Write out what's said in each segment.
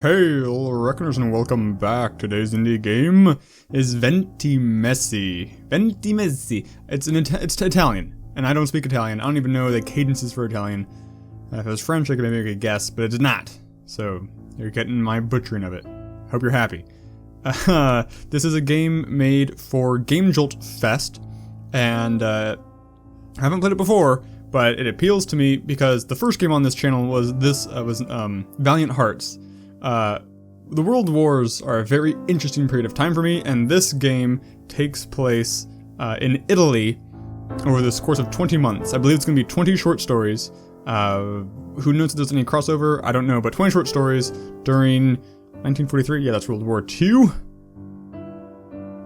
Hey, all reckoners, and welcome back. Today's indie game is Venti Mesi. Venti Mesi. It's Italian, and I don't speak Italian. I don't even know the cadences for Italian. If it was French, I could maybe make a guess, but it's not. So you're getting my butchering of it. Hope you're happy. This is a game made for Game Jolt Fest, and I haven't played it before, but it appeals to me because the first game on this channel was Valiant Hearts. The World Wars are a very interesting period of time for me, and this game takes place in Italy over this course of 20 months. I believe it's going to be 20 short stories. Who knows if there's any crossover? I don't know, but 20 short stories during 1943. Yeah, that's World War II.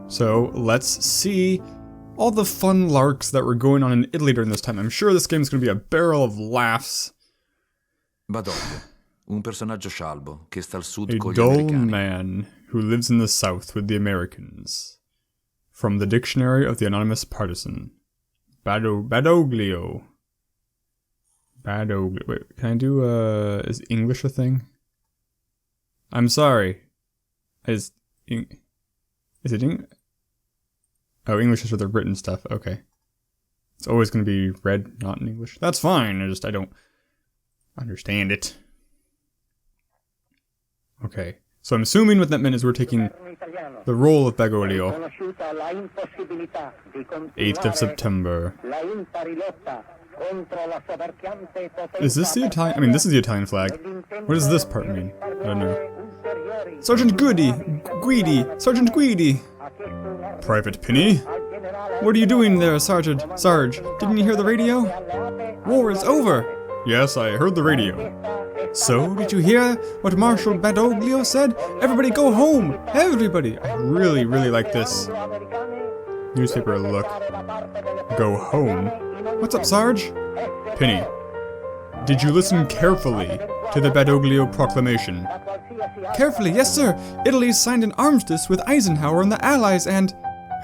So let's see all the fun larks that were going on in Italy during this time. I'm sure this game is going to be a barrel of laughs. Badoglio, un personaggio scialbo che sta al sud con A gli dull americani. man who lives in the south with the Americans. From the Dictionary of the Anonymous Partisan. Badoglio. Wait, can I do, is English a thing? I'm sorry. Is it English? Oh, English is for the written stuff, okay. It's always going to be read, not in English. That's fine, I don't understand it. Okay, so I'm assuming what that meant is we're taking the role of Badoglio. 8th of September. Is this the Italian? I mean, this is the Italian flag. What does this part mean? I don't know. Sergeant Sergeant Guidi! Private Penny? What are you doing there, Sarge? Didn't you hear the radio? War is over! Yes, I heard the radio. So, did you hear what Marshal Badoglio said? Everybody go home! Everybody! I really like this newspaper look. Go home? What's up, Sarge? Penny, did you listen carefully to the Badoglio proclamation? Carefully, yes sir! Italy signed an armistice with Eisenhower and the Allies and...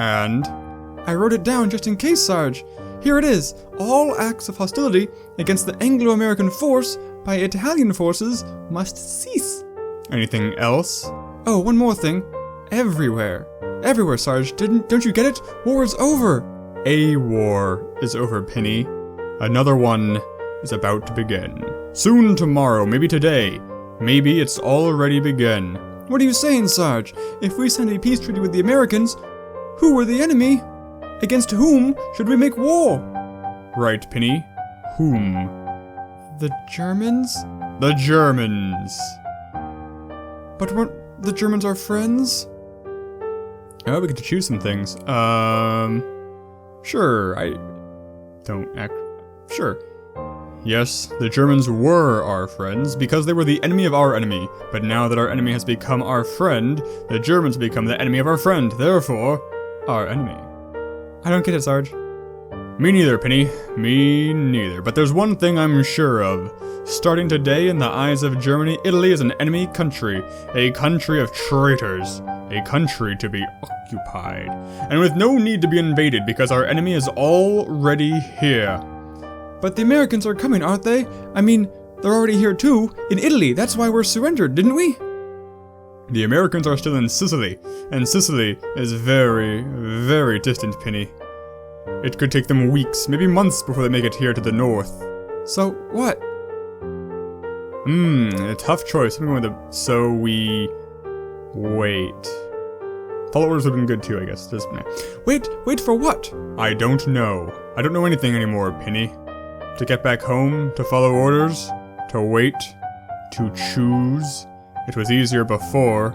I wrote it down just in case, Sarge. Here it is. All acts of hostility against the Anglo-American force by Italian forces must cease. Anything else? Oh, one more thing. Everywhere, Sarge. Don't you get it? War is over. A war is over, Penny. Another one is about to begin. Soon tomorrow, maybe today. Maybe it's already begun. What are you saying, Sarge? If we signed a peace treaty with the Americans, who were the enemy? Against whom should we make war? Right, Penny. Whom? The Germans? The Germans. But weren't the Germans our friends? Oh, we get to choose some things. Sure, Sure. Yes, the Germans were our friends because they were the enemy of our enemy. But now that our enemy has become our friend, the Germans become the enemy of our friend, therefore, our enemy. I don't get it, Sarge. Me neither, Penny. Me neither. But there's one thing I'm sure of. Starting today, in the eyes of Germany, Italy is an enemy country. A country of traitors. A country to be occupied. And with no need to be invaded because our enemy is already here. But the Americans are coming, aren't they? I mean, they're already here too. In Italy, that's why we're surrendered, didn't we? The Americans are still in Sicily. And Sicily is very distant, Penny. It could take them weeks, maybe months before they make it here to the north. So, what? A tough choice. I'm going with the... So we... Wait. Followers would have been good too, I guess. Just... Wait for what? I don't know. I don't know anything anymore, Penny. To get back home, to follow orders, to wait, to choose. It was easier before.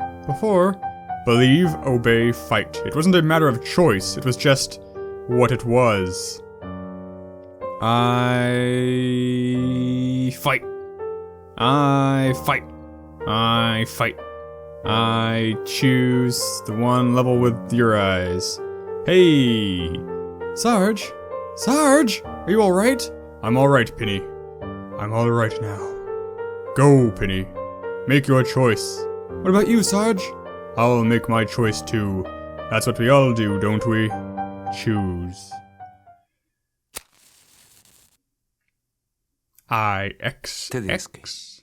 Believe, obey, fight. It wasn't a matter of choice, it was just what it was. I fight. I choose the one level with your eyes. Hey! Sarge? Are you alright? I'm alright, Penny. I'm alright now. Go, Penny. Make your choice. What about you, Sarge? I'll make my choice too. That's what we all do, don't we? Choose. Tedeschi.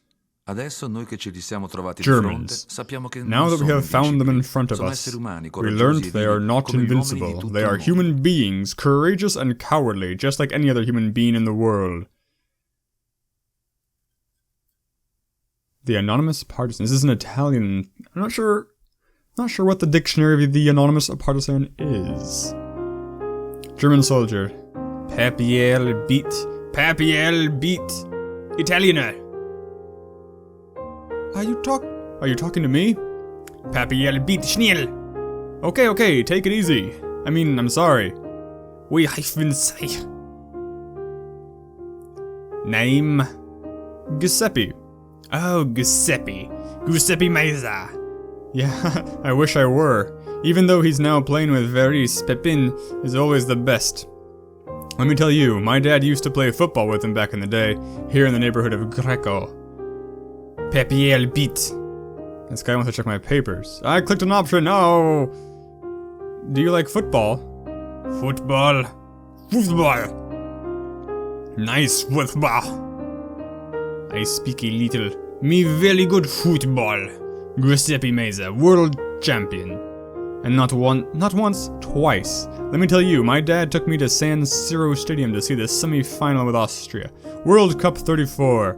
Adesso noi che ce li siamo trovati di fronte, Germans. sappiamo che Now non that we sono have found them in invincibili. front of Sono us, esseri umani, we coraggiosi learned e they are vivi, not come gli uomini di invincible. tutto They il are mondo. human beings, courageous and cowardly, just like any other human being in the world. The anonymous partisan. This is an Italian. I'm not sure what the dictionary of the anonymous partisan is. German soldier. Papier beat. Italiener. Are you talking to me? Papier beat schnell. Okay, take it easy. I mean, I'm sorry. We hyphen say. Name. Giuseppe. Oh, Giuseppe Mesi. Yeah, I wish I were. Even though he's now playing with Veris, Pepin is always the best. Let me tell you, my dad used to play football with him back in the day, here in the neighborhood of Greco. Papier beat. This guy wants to check my papers. I clicked an option, no! Do you like football? Football. Nice football. I speak a little. Me very good football. Giuseppe Mesi, world champion. And not once, twice. Let me tell you, my dad took me to San Siro Stadium to see the semi-final with Austria. World Cup 34.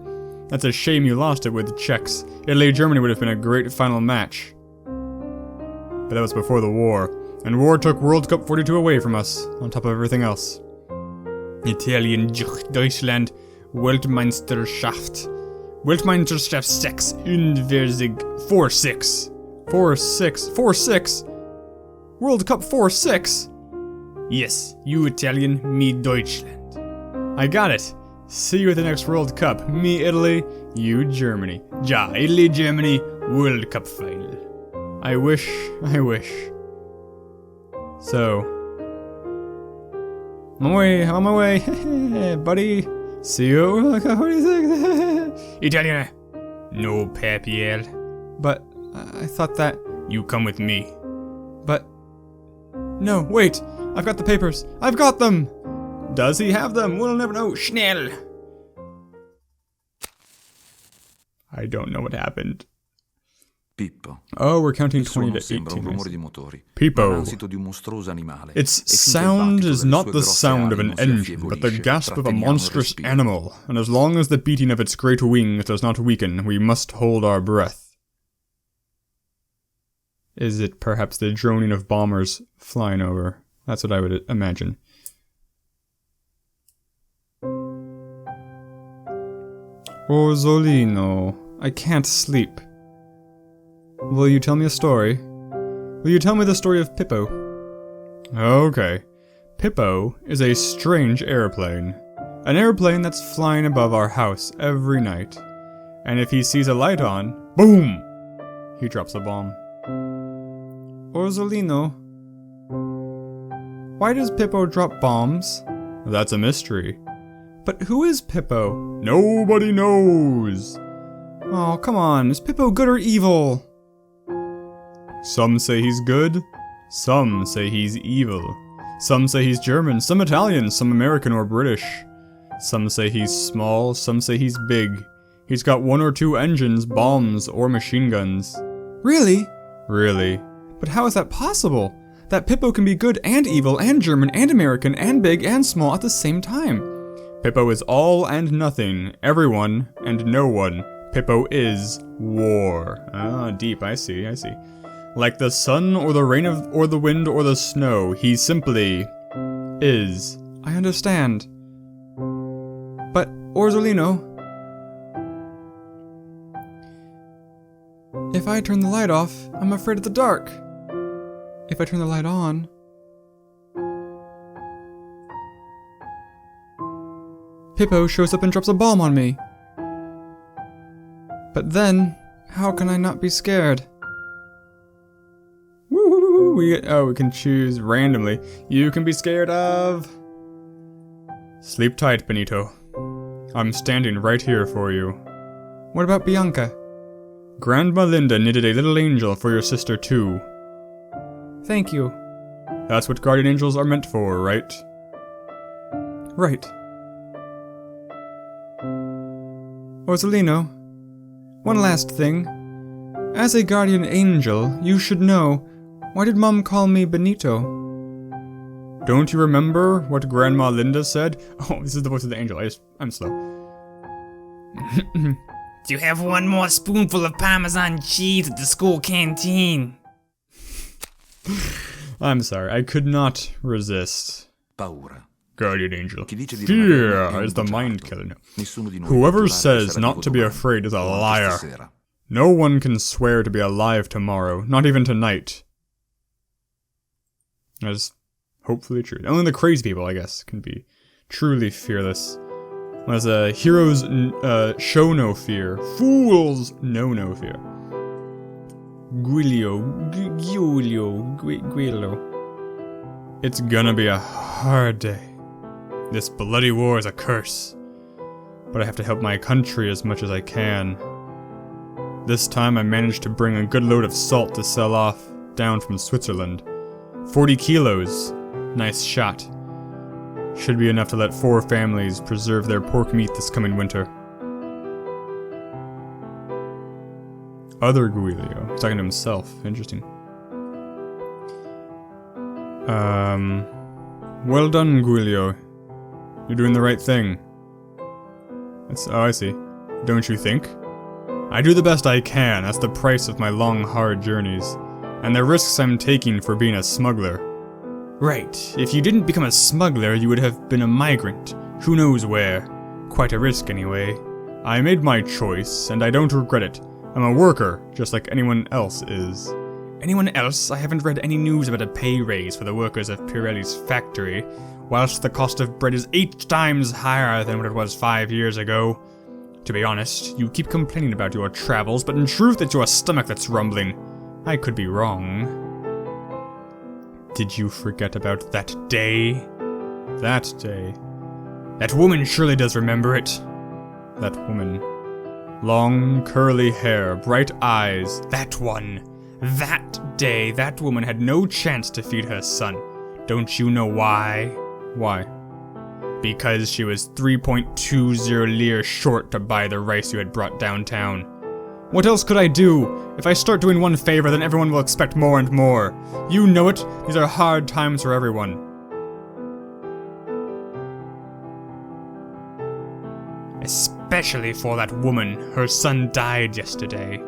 That's a shame you lost it with the Czechs. Italy-Germany would have been a great final match. But that was before the war. And war took World Cup 42 away from us, on top of everything else. Italien, Deutschland, Weltmeisterschaft 6, Unverzig 4-6. 4-6. World Cup 4-6? Yes, you Italian, me Deutschland. I got it. See you at the next World Cup. Me Italy, you Germany. Ja, Italy, Germany, World Cup final. I wish. So, I'm on my way, buddy. See you. What do you think? Italian. No papier. But I thought that you come with me. But no, wait. I've got the papers. I've got them. Does he have them? We'll never know. Schnell. I don't know what happened. Pippo. Oh, we're counting Il 20 suono to sembra un 18. rumore di motori. Pippo. L'ansito di un mostruoso animale. Its E finché il sound battito is delle not sue the grosse sound of ali an non si engine, but the affievolisce, gasp of a tratteniamo il monstrous respiro. animal, and as long as the beating of its great wings does not weaken, we must hold our breath. Is it perhaps the droning of bombers flying over? That's what I would imagine. Orsolino, I can't sleep. Will you tell me a story? Will you tell me the story of Pippo? Okay. Pippo is a strange airplane. An airplane that's flying above our house every night. And if he sees a light on, boom! He drops a bomb. Orsolino, why does Pippo drop bombs? That's a mystery. But who is Pippo? Nobody knows. Oh, come on. Is Pippo good or evil? Some say he's good. Some say he's evil. Some say he's German, some Italian, some American or British. Some say he's small, some say he's big. He's got 1 or 2 engines, bombs, or machine guns. Really? Really. But how is that possible? That Pippo can be good and evil and German and American and big and small at the same time. Pippo is all and nothing, everyone and no one. Pippo is war. Ah, deep, I see. Like the sun or the rain or the wind or the snow, he simply is. I understand. But, Orsolino, if I turn the light off, I'm afraid of the dark. If I turn the light on, Pippo shows up and drops a bomb on me. But then, how can I not be scared? Woo! We can choose randomly. You can be scared of... Sleep tight, Benito. I'm standing right here for you. What about Bianca? Grandma Linda knitted a little angel for your sister too. Thank you. That's what guardian angels are meant for, right? Right. Orsolino, One last thing. As a guardian angel, you should know, why did Mom call me Benito? Don't you remember what Grandma Linda said? Oh, this is the voice of the angel. I'm slow. Do you have one more spoonful of Parmesan cheese at the school canteen? I'm sorry, I could not resist. Paura. Guardian angel. Chi dice di Fear non avere is the un mind bugiardo. killer. No. Nessuno di noi Whoever può giurare di says essere not vivo to be domani, afraid is a o anche liar. stasera. No one can swear to be alive tomorrow, not even tonight. That's hopefully true. Only the crazy people, I guess, can be truly fearless. As heroes show no fear, fools know no fear. Guilio. It's gonna be a hard day. This bloody war is a curse. But I have to help my country as much as I can. This time I managed to bring a good load of salt to sell off down from Switzerland. 40 kilos. Nice shot. Should be enough to let 4 families preserve their pork meat this coming winter. Other Guilio. He's talking to himself. Interesting. Well done, Guilio. You're doing the right thing. Oh, I see. Don't you think? I do the best I can. That's the price of my long, hard journeys. And the risks I'm taking for being a smuggler. Right. If you didn't become a smuggler, you would have been a migrant. Who knows where. Quite a risk, anyway. I made my choice, and I don't regret it. I'm a worker, just like anyone else is. Anyone else? I haven't read any news about a pay raise for the workers of Pirelli's factory, whilst the cost of bread is 8 times higher than what it was 5 years ago. To be honest, you keep complaining about your travels, but in truth it's your stomach that's rumbling. I could be wrong. Did you forget about that day? That day. That woman surely does remember it. That woman. Long, curly hair, bright eyes. That one. That day, that woman had no chance to feed her son. Don't you know why? Why? Because she was 3.20 lire short to buy the rice you had brought downtown. What else could I do? If I start doing one favor, then everyone will expect more and more. You know it. These are hard times for everyone. Especially for that woman. Her son died yesterday.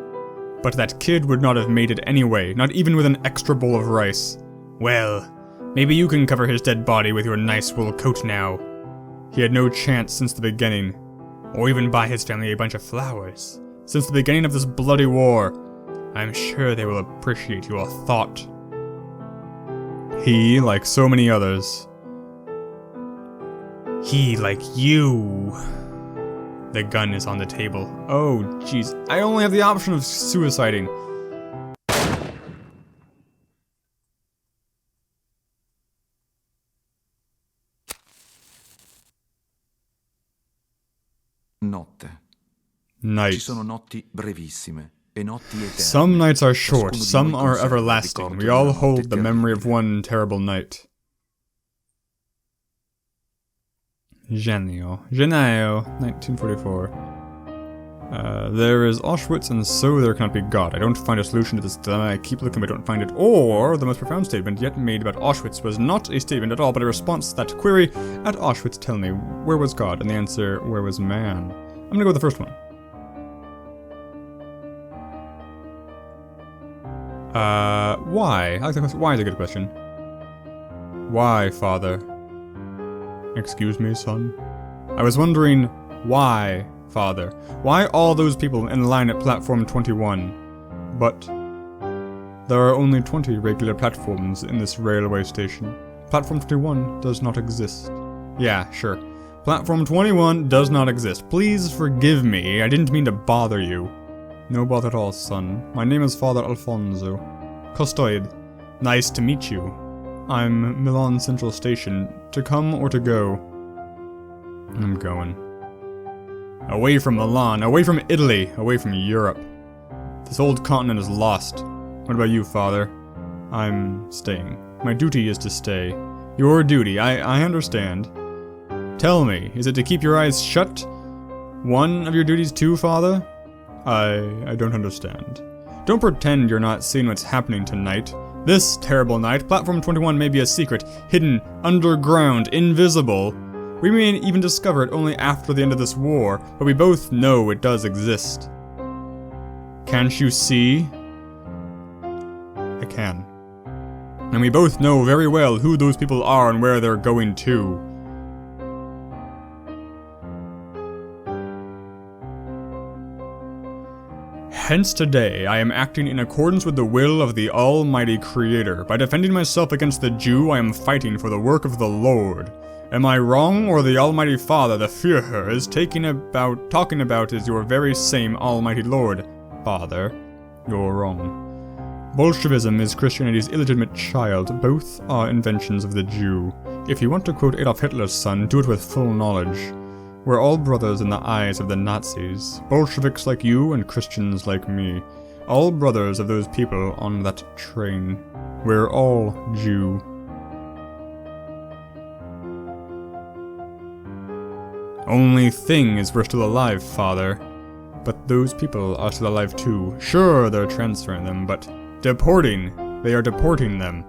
But that kid would not have made it anyway, not even with an extra bowl of rice. Well, maybe you can cover his dead body with your nice wool coat now. He had no chance since the beginning. Or even buy his family a bunch of flowers. Since the beginning of this bloody war, I'm sure they will appreciate your thought. He, like so many others. He, like you. The gun is on the table. Oh, jeez. I only have the option of suiciding. Notte. Night. Ci sono notti brevissime e notti eterne. Some nights are short, Ciascuno di some noi are conserva il everlasting. ricordo We all della notte hold the memory of terribile. one terrible night. Genio, 1944. There is Auschwitz, and so there cannot be God. I don't find a solution to this dilemma. I keep looking, but I don't find it. Or, the most profound statement yet made about Auschwitz was not a statement at all, but a response to that query. At Auschwitz, tell me, where was God? And the answer, where was man? I'm gonna go with the first one. Why? I like the question. Why is a good question. Why, Father? Excuse me, son? I was wondering, why, Father? Why all those people in line at platform 21? But there are only 20 regular platforms in this railway station. Platform 21 does not exist. Yeah, sure. Platform 21 does not exist. Please forgive me, I didn't mean to bother you. No bother at all, son. My name is Father Alfonso. Costoid. Nice to meet you. I'm Milan Central Station. To come or to go? I'm going. Away from Milan, away from Italy, away from Europe. This old continent is lost. What about you, Father? I'm staying. My duty is to stay. Your duty, I understand. Tell me, is it to keep your eyes shut? One of your duties too, Father? I don't understand. Don't pretend you're not seeing what's happening tonight. This terrible night, Platform 21 may be a secret, hidden, underground, invisible. We may even discover it only after the end of this war, but we both know it does exist. Can't you see? I can. And we both know very well who those people are and where they're going to. Hence today, I am acting in accordance with the will of the Almighty Creator. By defending myself against the Jew, I am fighting for the work of the Lord. Am I wrong, or the Almighty Father, the Führer, is talking about is your very same Almighty Lord? Father, you're wrong. Bolshevism is Christianity's illegitimate child. Both are inventions of the Jew. If you want to quote Adolf Hitler's son, do it with full knowledge. We're all brothers in the eyes of the Nazis. Bolsheviks like you and Christians like me. All brothers of those people on that train. We're all Jew. Only thing is we're still alive, Father. But those people are still alive too. Sure, they're transferring them, but deporting. They are deporting them.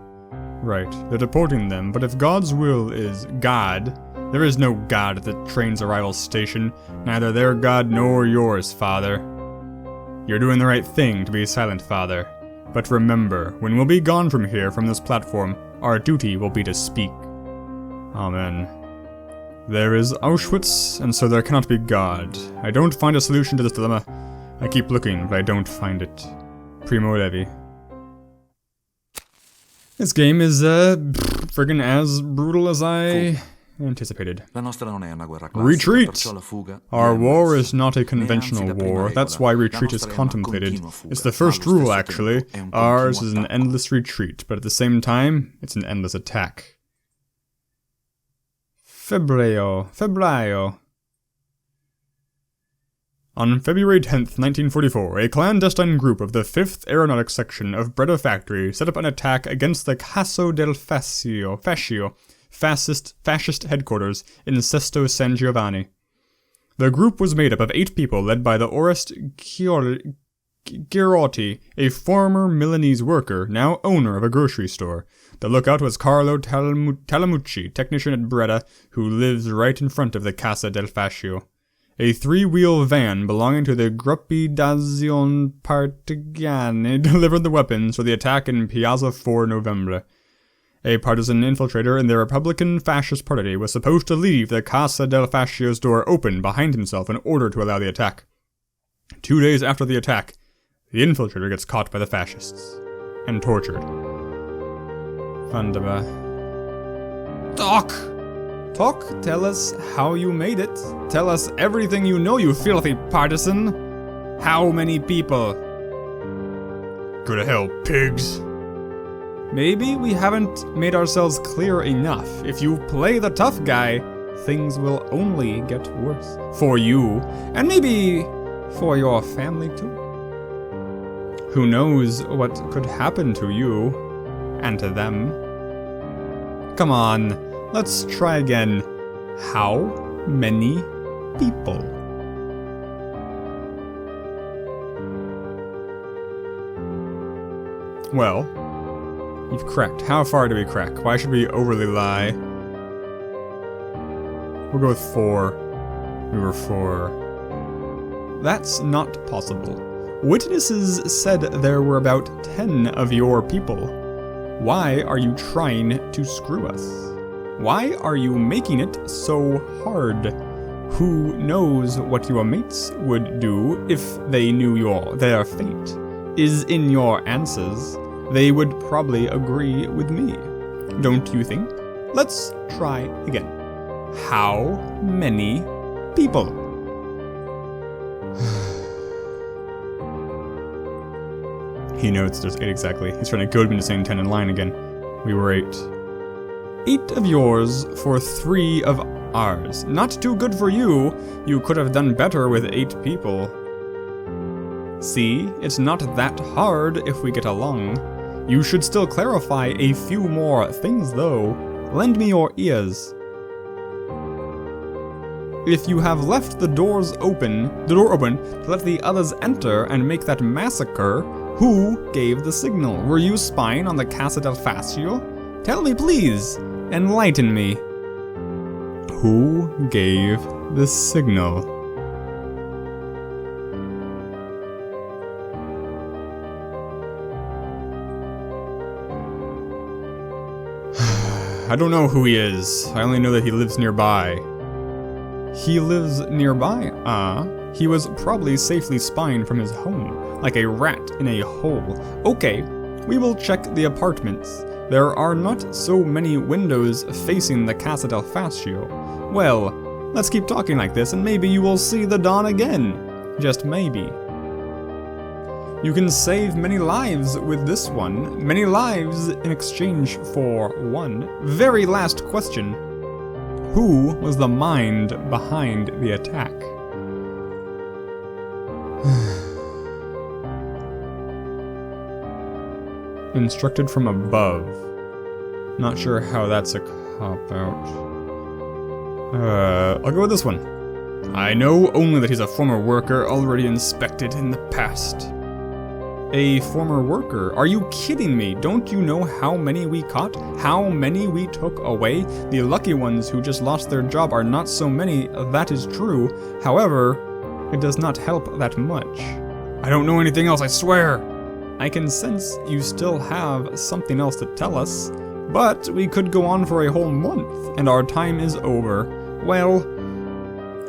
Right, they're deporting them, but if God's will is God, there is no God at the train's arrival station, neither their God nor yours, Father. You're doing the right thing to be silent, Father. But remember, when we'll be gone from here, from this platform, our duty will be to speak. Amen. There is Auschwitz, and so there cannot be God. I don't find a solution to this dilemma. I keep looking, but I don't find it. Primo Levi. This game is, friggin' as brutal as I anticipated. Retreat! Our war is not a conventional war, that's why retreat is contemplated. It's the first rule, actually. Ours is an endless retreat, but at the same time, it's an endless attack. Febbraio. On February 10th, 1944, a clandestine group of the 5th Aeronautics Section of Breda Factory set up an attack against the Casa del Fascio, fascist headquarters in Sesto San Giovanni. The group was made up of 8 people led by the Orest Girotti, a former Milanese worker, now owner of a grocery store. The lookout was Carlo Talamucci, technician at Breda, who lives right in front of the Casa del Fascio. A 3-wheel van belonging to the Gruppi d'Azione Partigiani delivered the weapons for the attack in Piazza 4 Novembre. A partisan infiltrator in the Republican Fascist Party was supposed to leave the Casa del Fascio's door open behind himself in order to allow the attack. 2 days after the attack, the infiltrator gets caught by the fascists and tortured. Wunderbar. Talk, tell us how you made it. Tell us everything you know, you filthy partisan. How many people? Go to hell, pigs. Maybe we haven't made ourselves clear enough. If you play the tough guy, things will only get worse. For you, and maybe for your family too. Who knows what could happen to you, and to them. Come on. Let's try again. How many people? Well, you've cracked. How far do we crack? Why should we overly lie? We'll go with 4. We were 4. That's not possible. Witnesses said there were about 10 of your people. Why are you trying to screw us? Why are you making it so hard? Who knows what your mates would do if they knew their fate is in your answers? They would probably agree with me. Don't you think? Let's try again. How many people? He notes there's 8 exactly. He's trying to goad me into saying 10 in line again. We were 8. 8 of yours for 3 of ours. Not too good for you. You could have done better with 8 people. See, it's not that hard if we get along. You should still clarify a few more things though. Lend me your ears. If you have left the door open to let the others enter and make that massacre, who gave the signal? Were you spying on the Casa del Fascio? Tell me, please. Enlighten me. Who gave the signal? I don't know who he is. I only know that he lives nearby. He lives nearby? He was probably safely spying from his home, like a rat in a hole. Okay, we will check the apartments. There are not so many windows facing the Casa del Fascio. Well, let's keep talking like this and maybe you will see the dawn again. Just maybe. You can save many lives with this one. Many lives in exchange for one. Very last question. Who was the mind behind the attack? Instructed from above. Not sure how that's a cop-out. I'll go with this one. I know only that he's a former worker already inspected in the past. A former worker? Are you kidding me? Don't you know how many we caught? How many we took away? The lucky ones who just lost their job are not so many, that is true. However, it does not help that much. I don't know anything else, I swear! I can sense you still have something else to tell us, but we could go on for a whole month, and our time is over. Well,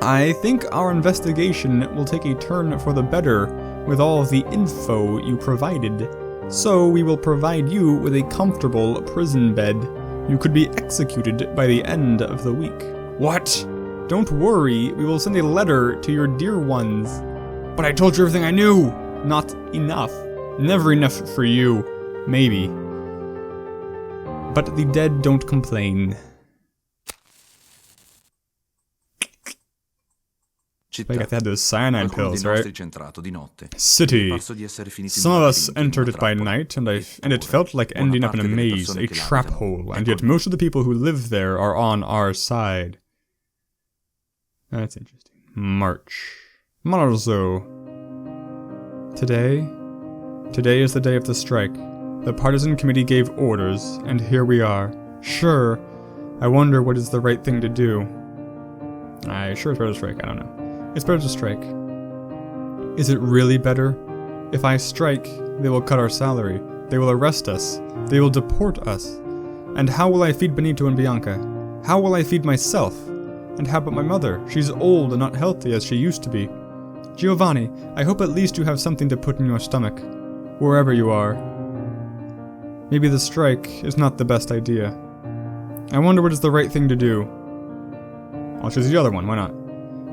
I think our investigation will take a turn for the better with all of the info you provided. So we will provide you with a comfortable prison bed. You could be executed by the end of the week. What? Don't worry, we will send a letter to your dear ones. But I told you everything I knew! Not enough. Never enough for you. Maybe. But the dead don't complain. I got to have those cyanide pills, right? City. Some of us entered it by night, and it felt like ending up in a maze, a trap hole, and yet most of the people who live there are on our side. That's interesting. March. Marzo. Today is the day of the strike. The partisan committee gave orders, and here we are. Sure, I wonder what is the right thing to do. Sure it's better to strike, I don't know. It's better to strike. Is it really better? If I strike, they will cut our salary. They will arrest us. They will deport us. And how will I feed Benito and Bianca? How will I feed myself? And how about my mother? She's old and not healthy as she used to be. Giovanni, I hope at least you have something to put in your stomach. Wherever you are. Maybe the strike is not the best idea. I wonder what is the right thing to do. I'll choose the other one, why not?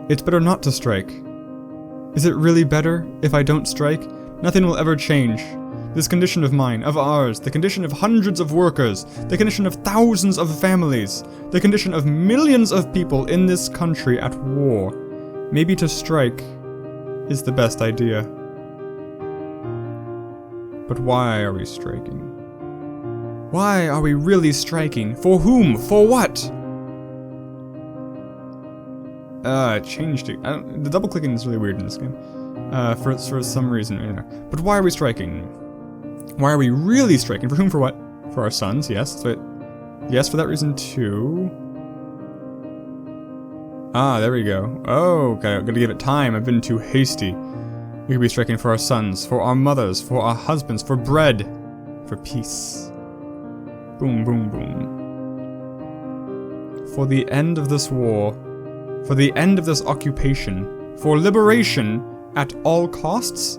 It's better not to strike. Is it really better if I don't strike? Nothing will ever change. This condition of mine, of ours, the condition of hundreds of workers, the condition of thousands of families, the condition of millions of people in this country at war. Maybe to strike is the best idea. But why are we striking? Why are we really striking? For whom? For what? It changed it. The double clicking is really weird in this game. For some reason, I don't know. But why are we striking? Why are we really striking? For whom? For what? For our sons, yes. So yes, for that reason too. There we go. Oh, okay, I'm gonna give it time. I've been too hasty. We could be striking for our sons, for our mothers, for our husbands, for bread, for peace. Boom, boom, boom. For the end of this war. For the end of this occupation. For liberation at all costs?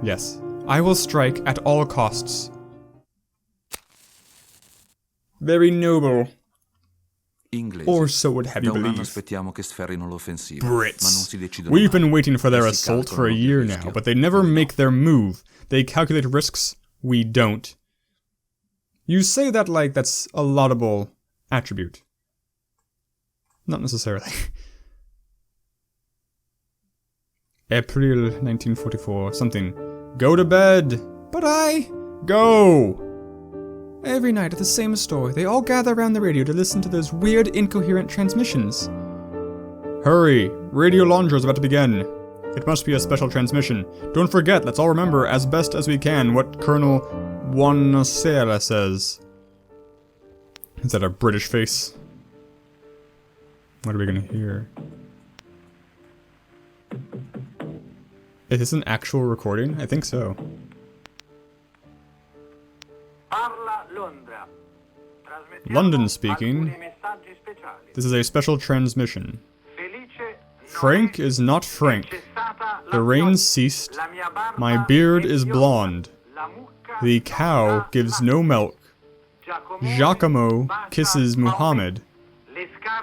Yes, I will strike at all costs. Very noble. Or so would have you believe. Brits. We've been waiting for their assault for a year now, but they never make their move. They calculate risks. We don't. You say that like that's a laudable attribute. Not necessarily. April 1944, something. Go to bed! But I... Go! Every night at the same store, they all gather around the radio to listen to those weird, incoherent transmissions. Hurry! Radio launcher is about to begin. It must be a special transmission. Don't forget, let's all remember as best as we can what Colonel Buonasera says. Is that a British face? What are we gonna hear? Is this an actual recording? I think so. London speaking. This is a special transmission. Frank is not Frank. The rain ceased. My beard is blonde. The cow gives no milk. Giacomo kisses Muhammad.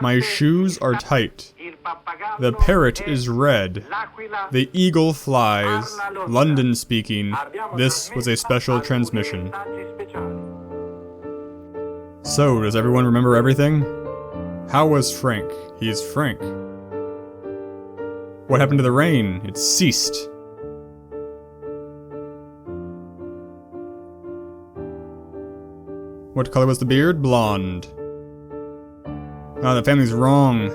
My shoes are tight. The parrot is red. The eagle flies. London speaking. This was a special transmission. So, does everyone remember everything? How was Frank? He's Frank. What happened to the rain? It ceased. What color was the beard? Blonde. Oh, the family's wrong.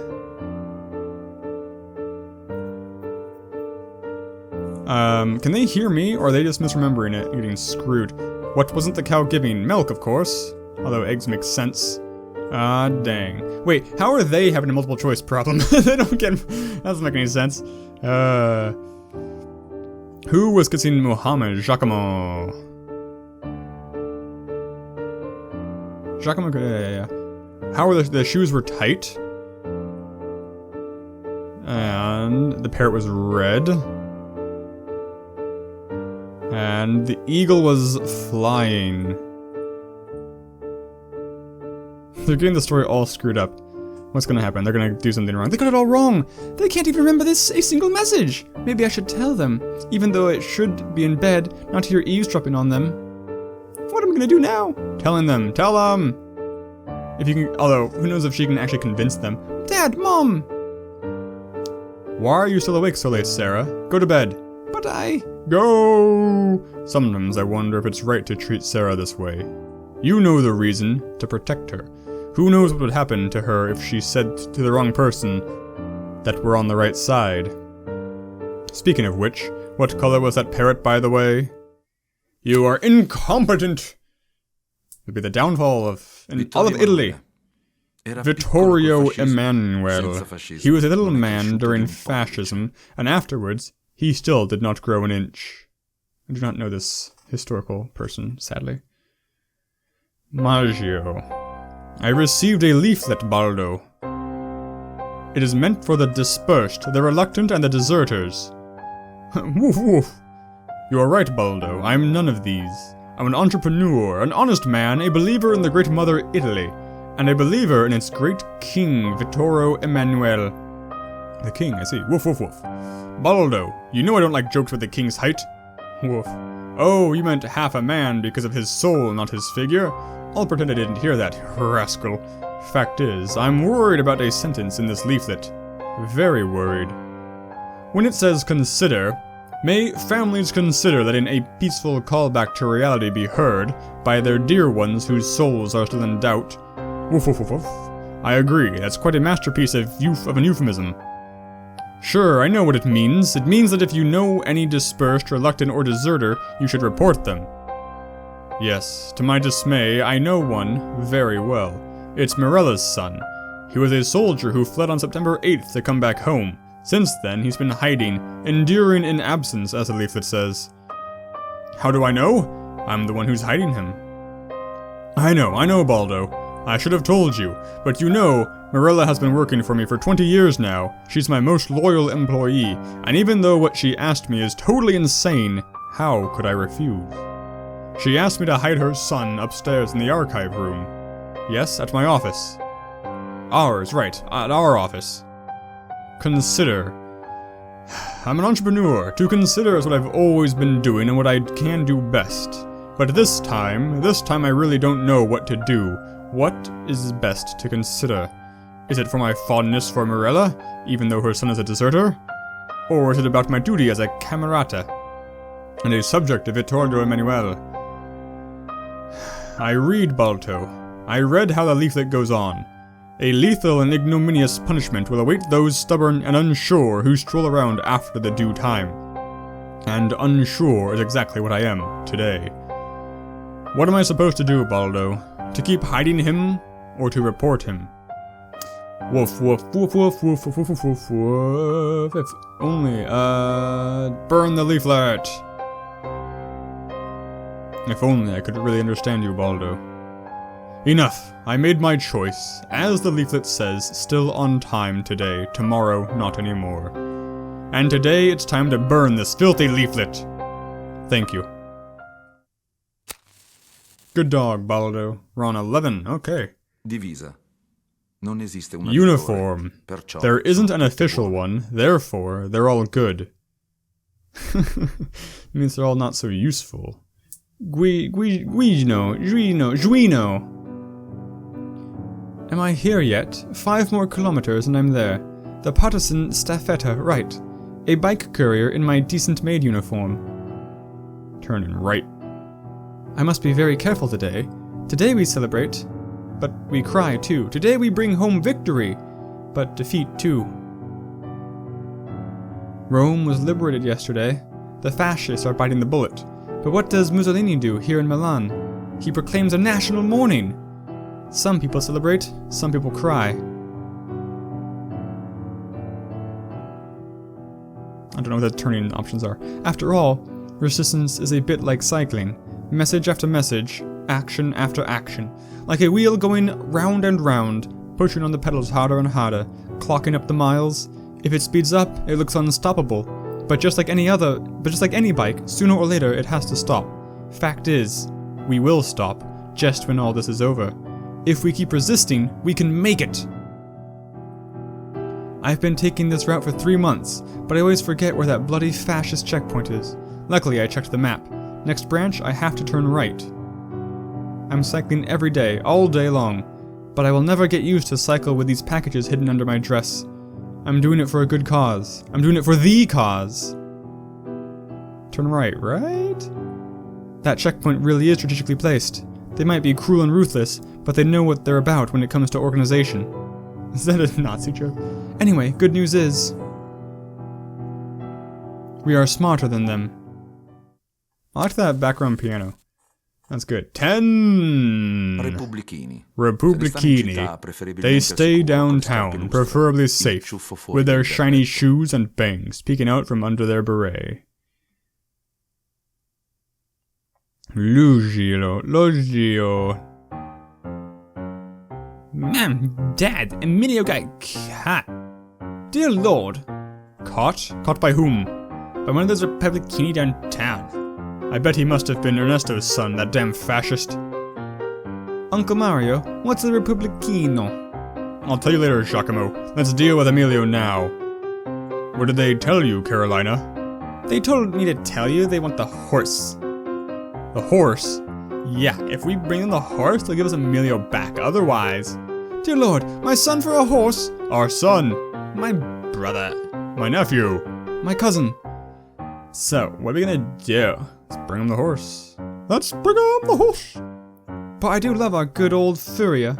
Can they hear me, or are they just misremembering it and getting screwed? What wasn't the cow giving? Milk, of course. Although eggs make sense. Ah, dang. Wait, how are they having a multiple choice problem? They don't get... That doesn't make any sense. Who was kissing Muhammad? Giacomo. Giacomo, yeah. How were the shoes were tight? And the parrot was red. And the eagle was flying. They're getting the story all screwed up. What's gonna happen? They're gonna do something wrong. They got it all wrong! They can't even remember a single message! Maybe I should tell them, even though it should be in bed, not to hear eavesdropping on them. What am I gonna do now? Telling them. Tell them! If you can, although, who knows if she can actually convince them. Dad, Mom! Why are you still awake so late, Sarah? Go to bed. But I... Go! Sometimes I wonder if it's right to treat Sarah this way. You know the reason, to protect her. Who knows what would happen to her if she said to the wrong person that we're on the right side. Speaking of which, what color was that parrot, by the way? You are incompetent! It would be the downfall of all of Italy. Vittorio Emanuele. He was a little man during fascism, and afterwards, he still did not grow an inch. I do not know this historical person, sadly. Maggio. I received a leaflet, Baldo. It is meant for the dispersed, the reluctant, and the deserters. Woof woof. You are right, Baldo. I am none of these. I'm an entrepreneur, an honest man, a believer in the great mother Italy, and a believer in its great king, Vittorio Emanuele. The king, I see. Woof woof woof. Baldo, you know I don't like jokes with the king's height. Woof. Oh, you meant half a man because of his soul, not his figure? I'll pretend I didn't hear that, rascal. Fact is, I'm worried about a sentence in this leaflet. Very worried. When it says consider, may families consider that in a peaceful callback to reality be heard by their dear ones whose souls are still in doubt. Woof woof woof woof. I agree, that's quite a masterpiece of an euphemism. Sure, I know what it means. It means that if you know any dispersed, reluctant, or deserter, you should report them. Yes, to my dismay, I know one very well. It's Mirella's son. He was a soldier who fled on September 8th to come back home. Since then, he's been hiding, enduring in absence, as the leaflet says. How do I know? I'm the one who's hiding him. I know, Baldo. I should have told you, but you know, Mirella has been working for me for 20 years now. She's my most loyal employee, and even though what she asked me is totally insane, how could I refuse? She asked me to hide her son upstairs in the archive room. Yes, at my office. Ours, right, at our office. Consider. I'm an entrepreneur. To consider is what I've always been doing and what I can do best. But this time I really don't know what to do. What is best to consider? Is it for my fondness for Mirella, even though her son is a deserter? Or is it about my duty as a camerata, and a subject of Vittorio Emanuele? I read, Balto. I read how the leaflet goes on. A lethal and ignominious punishment will await those stubborn and unsure who stroll around after the due time. And unsure is exactly what I am today. What am I supposed to do, Baldo? To keep hiding him, or to report him? Woof, woof, woof, woof, woof, woof, woof, woof, woof. If only, burn the leaflet! If only I could really understand you, Baldo. Enough, I made my choice. As the leaflet says, still on time today, tomorrow not anymore. And today it's time to burn this filthy leaflet. Thank you. Good dog, Baldo. We're on 11, okay. Divisa. Non esiste una Uniform. migliore, perciò There isn't an sono tutti official buoni. one, therefore they're all good. Means they're all not so useful. Juino. Am I here yet? 5 more kilometers and I'm there. The partisan staffetta, right. A bike courier in my decent maid uniform. Turning right. I must be very careful today. Today we celebrate, but we cry too. Today we bring home victory, but defeat too. Rome was liberated yesterday. The fascists are biting the bullet. But what does Mussolini do here in Milan? He proclaims a national mourning. Some people celebrate, some people cry. I don't know what the turning options are. After all, resistance is a bit like cycling. Message after message, action after action. Like a wheel going round and round, pushing on the pedals harder and harder, clocking up the miles. If it speeds up, it looks unstoppable. But just like any bike, sooner or later it has to stop. Fact is, we will stop, just when all this is over. If we keep resisting, we can make it! I've been taking this route for 3 months, but I always forget where that bloody fascist checkpoint is. Luckily, I checked the map. Next branch, I have to turn right. I'm cycling every day, all day long, but I will never get used to cycle with these packages hidden under my dress. I'm doing it for a good cause. I'm doing it for the cause. Turn right, right? That checkpoint really is strategically placed. They might be cruel and ruthless, but they know what they're about when it comes to organization. Is that a Nazi joke? Anyway, good news is, we are smarter than them. I like that background piano. That's good. 10! Repubblichini. They stay downtown, preferably safe, with their shiny shoes and bangs peeking out from under their beret. Lugio. Dad, Emilio got caught. Dear Lord. Caught? Caught by whom? By one of those Republicini downtown. I bet he must have been Ernesto's son, that damn fascist. Uncle Mario, what's a Republicino? I'll tell you later, Giacomo. Let's deal with Emilio now. What did they tell you, Carolina? They told me to tell you they want the horse. The horse? Yeah, if we bring them the horse, they'll give us Emilio back. Otherwise... Dear Lord, my son for a horse? Our son. My brother. My nephew. My cousin. So, what are we gonna do? Let's bring him the horse. Let's bring him the horse! But I do love our good old Furia.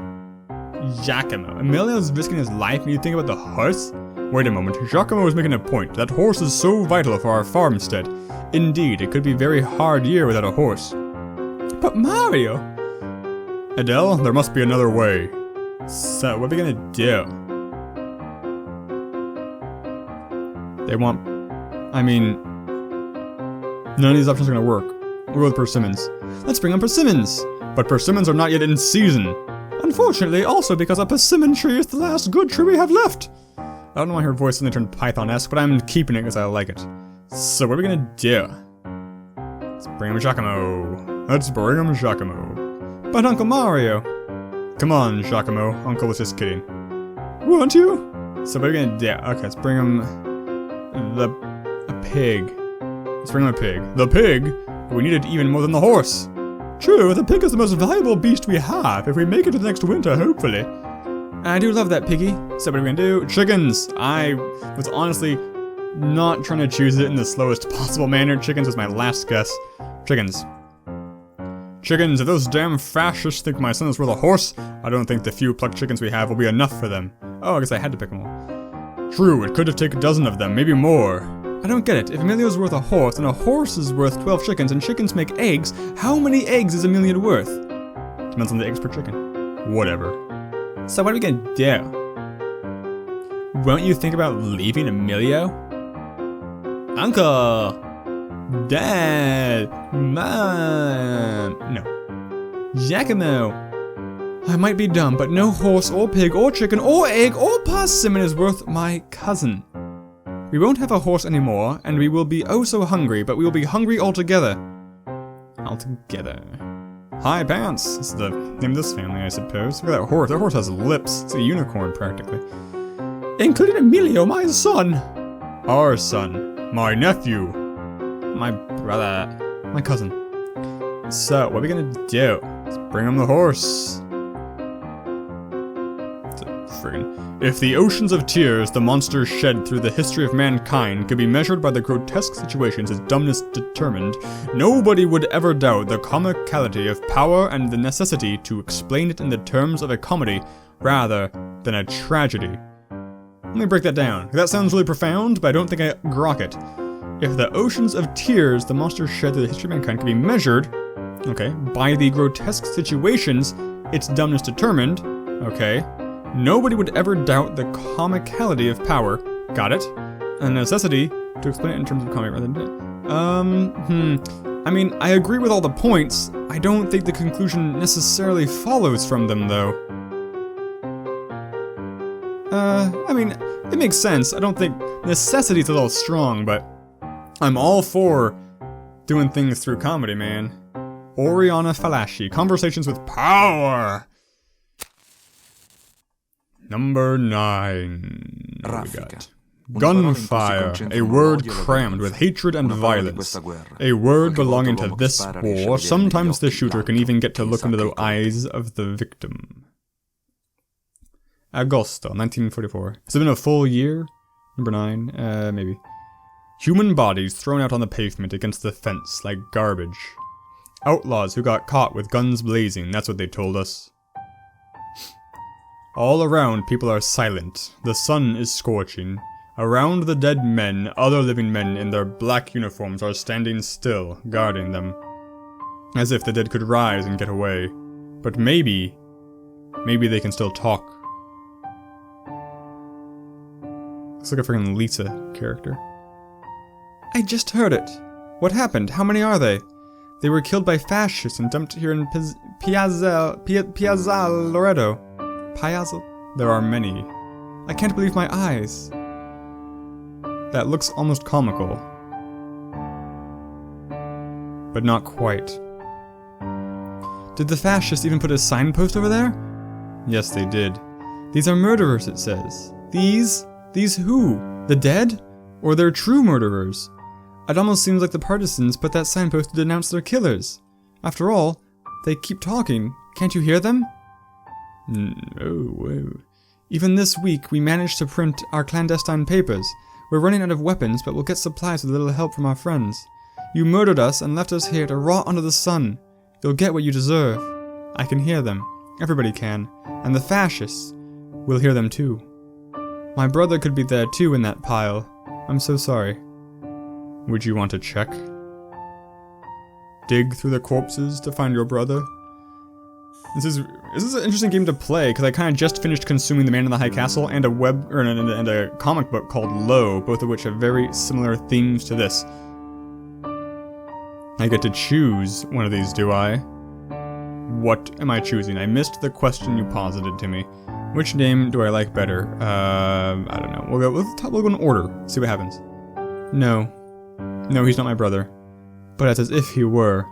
Giacomo, Emilio's risking his life and you think about the horse? Wait a moment, Giacomo was making a point. That horse is so vital for our farmstead. Indeed, it could be a very hard year without a horse. But Mario! Adele, there must be another way. So, what are we gonna do? They want... none of these options are gonna work. We'll go with Persimmons. Let's bring on Persimmons! But persimmons are not yet in season. Unfortunately, also because a persimmon tree is the last good tree we have left. I don't know why her voice suddenly turned Python-esque, but I'm keeping it because I like it. So what are we gonna do? Let's bring him Giacomo. Let's bring him Giacomo. But Uncle Mario! Come on, Giacomo. Uncle was just kidding. Won't you? So what are we gonna do? Okay, let's bring him... a pig. Let's bring him a pig. The pig? We need it even more than the horse. True, the pig is the most valuable beast we have, if we make it to the next winter, hopefully. I do love that piggy. So what are we gonna do? Chickens! I was honestly not trying to choose it in the slowest possible manner. Chickens was my last guess. Chickens. Chickens, if those damn fascists think my son is worth a horse, I don't think the few plucked chickens we have will be enough for them. Oh, I guess I had to pick them all. True, it could have taken a dozen of them, maybe more. I don't get it. If Emilio's worth a horse, and a horse is worth 12 chickens, and chickens make eggs, how many eggs is Emilio worth? Depends on the eggs per chicken. Whatever. So what are we gonna do? Won't you think about leaving Emilio? Uncle! Dad! Mom! No. Giacomo! I might be dumb, but no horse or pig or chicken or egg or possum is worth my cousin. We won't have a horse anymore, and we will be oh so hungry, but we will be hungry altogether. Altogether. Hi, Pants! This is the name of this family, I suppose. Look at that horse. That horse has lips. It's a unicorn, practically. Including Emilio, my son! Our son. My nephew. My brother. My cousin. So, what are we gonna do? Let's bring him the horse. If the oceans of tears the monsters shed through the history of mankind could be measured by the grotesque situations its dumbness determined, nobody would ever doubt the comicality of power and the necessity to explain it in the terms of a comedy rather than a tragedy. Let me break that down. That sounds really profound, but I don't think I grok it. If the oceans of tears the monsters shed through the history of mankind could be measured, okay, by the grotesque situations its dumbness determined, okay, nobody would ever doubt the comicality of power, got it, and necessity to explain it in terms of comic rather than I mean, I agree with all the points. I don't think the conclusion necessarily follows from them, though. I mean, it makes sense. I don't think necessity's a little strong, but I'm all for doing things through comedy, man. Oriana Falaschi, Conversations with Power. Number 9. Raffica. Gunfire, a word crammed with hatred and violence. A word belonging to this war. Sometimes the shooter can even get to look into the eyes of the victim. Agosto, 1944. Has it been a full year? Number 9, maybe. Human bodies thrown out on the pavement against the fence like garbage. Outlaws who got caught with guns blazing, that's what they told us. All around, people are silent. The sun is scorching. Around the dead men, other living men in their black uniforms are standing still, guarding them. As if the dead could rise and get away. But maybe they can still talk. Looks like a freaking Lisa character. I just heard it. What happened? How many are they? They were killed by fascists and dumped here in Piazza Loreto. Piazza? There are many. I can't believe my eyes. That looks almost comical. But not quite. Did the fascists even put a signpost over there? Yes, they did. These are murderers, it says. These who? The dead? Or their true murderers? It almost seems like the partisans put that signpost to denounce their killers. After all, they keep talking. Can't you hear them? No. Even this week, we managed to print our clandestine papers. We're running out of weapons, but we'll get supplies with a little help from our friends. You murdered us and left us here to rot under the sun. You'll get what you deserve. I can hear them. Everybody can. And the fascists will hear them too. My brother could be there too in that pile. I'm so sorry. Would you want to check? Dig through the corpses to find your brother? This is an interesting game to play, because I kind of just finished consuming The Man in the High Castle and and a comic book called Low, both of which have very similar themes to this. I get to choose one of these, do I? What am I choosing? I missed the question you posited to me. Which name do I like better? I don't know. We'll go in order. See what happens. No, he's not my brother. But it's as if he were.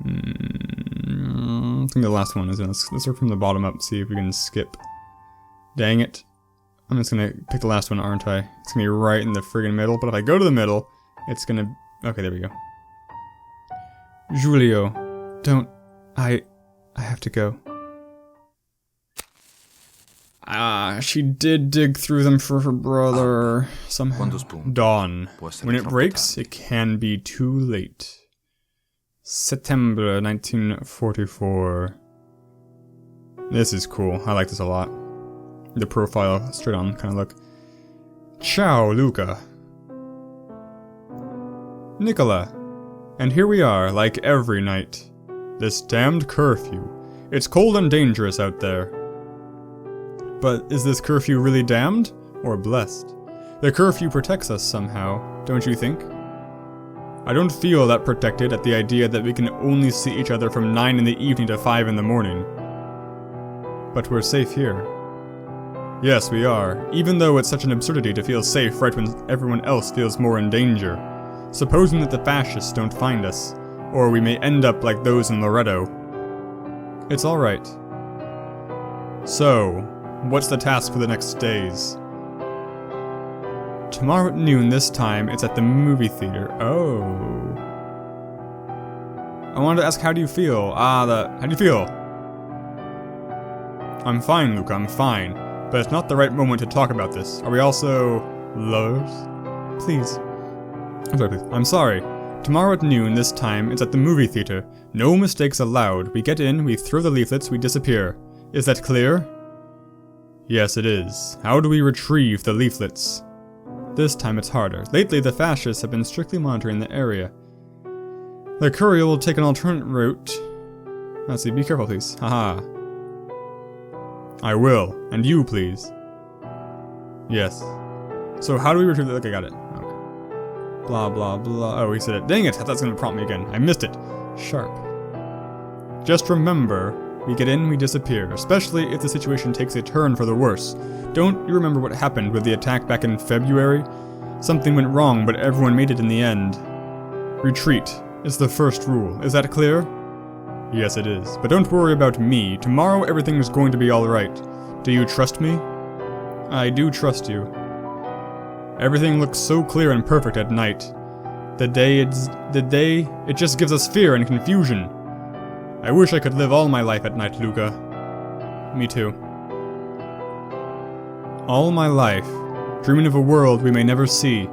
I think the last one is let's work from the bottom up, see if we can skip. Dang it. I'm just gonna pick the last one, aren't I? It's gonna be right in the friggin' middle, but if I go to the middle, it's gonna... Okay, there we go. Giulio, don't... I have to go. She did dig through them for her brother, somehow. Dawn. When it breaks, it can be too late. Settembre 1944. This is cool. I like this a lot. The profile, straight on kind of look. Ciao, Luca. Nicola. And here we are, like every night. This damned curfew. It's cold and dangerous out there. But is this curfew really damned? Or blessed? The curfew protects us somehow, don't you think? I don't feel that protected at the idea that we can only see each other from 9 in the evening to 5 in the morning. But we're safe here. Yes, we are, even though it's such an absurdity to feel safe right when everyone else feels more in danger. Supposing that the fascists don't find us, or we may end up like those in Loreto. It's alright. So, what's the task for the next days? Tomorrow at noon this time, it's at the movie theater. Oh. I wanted to ask, how do you feel? How do you feel? I'm fine, Luca, I'm fine. But it's not the right moment to talk about this. Are we also lovers? Please. I'm sorry, please. I'm sorry. Tomorrow at noon this time, it's at the movie theater. No mistakes allowed. We get in, we throw the leaflets, we disappear. Is that clear? Yes, it is. How do we retrieve the leaflets? This time it's harder. Lately, the fascists have been strictly monitoring the area. The courier will take an alternate route. Let's see, be careful, please. Haha. I will. And you, please. Yes. So how do we retrieve the... Okay, I got it. Okay. Blah, blah, blah. Oh, he said it. Dang it! I thought that was going to prompt me again. I missed it. Sharp. Just remember, we get in, we disappear. Especially if the situation takes a turn for the worse. Don't you remember what happened with the attack back in February? Something went wrong, but everyone made it in the end. Retreat is the first rule. Is that clear? Yes, it is. But don't worry about me. Tomorrow everything's going to be alright. Do you trust me? I do trust you. Everything looks so clear and perfect at night. The day, it just gives us fear and confusion. I wish I could live all my life at night, Luca. Me too. All my life, dreaming of a world we may never see.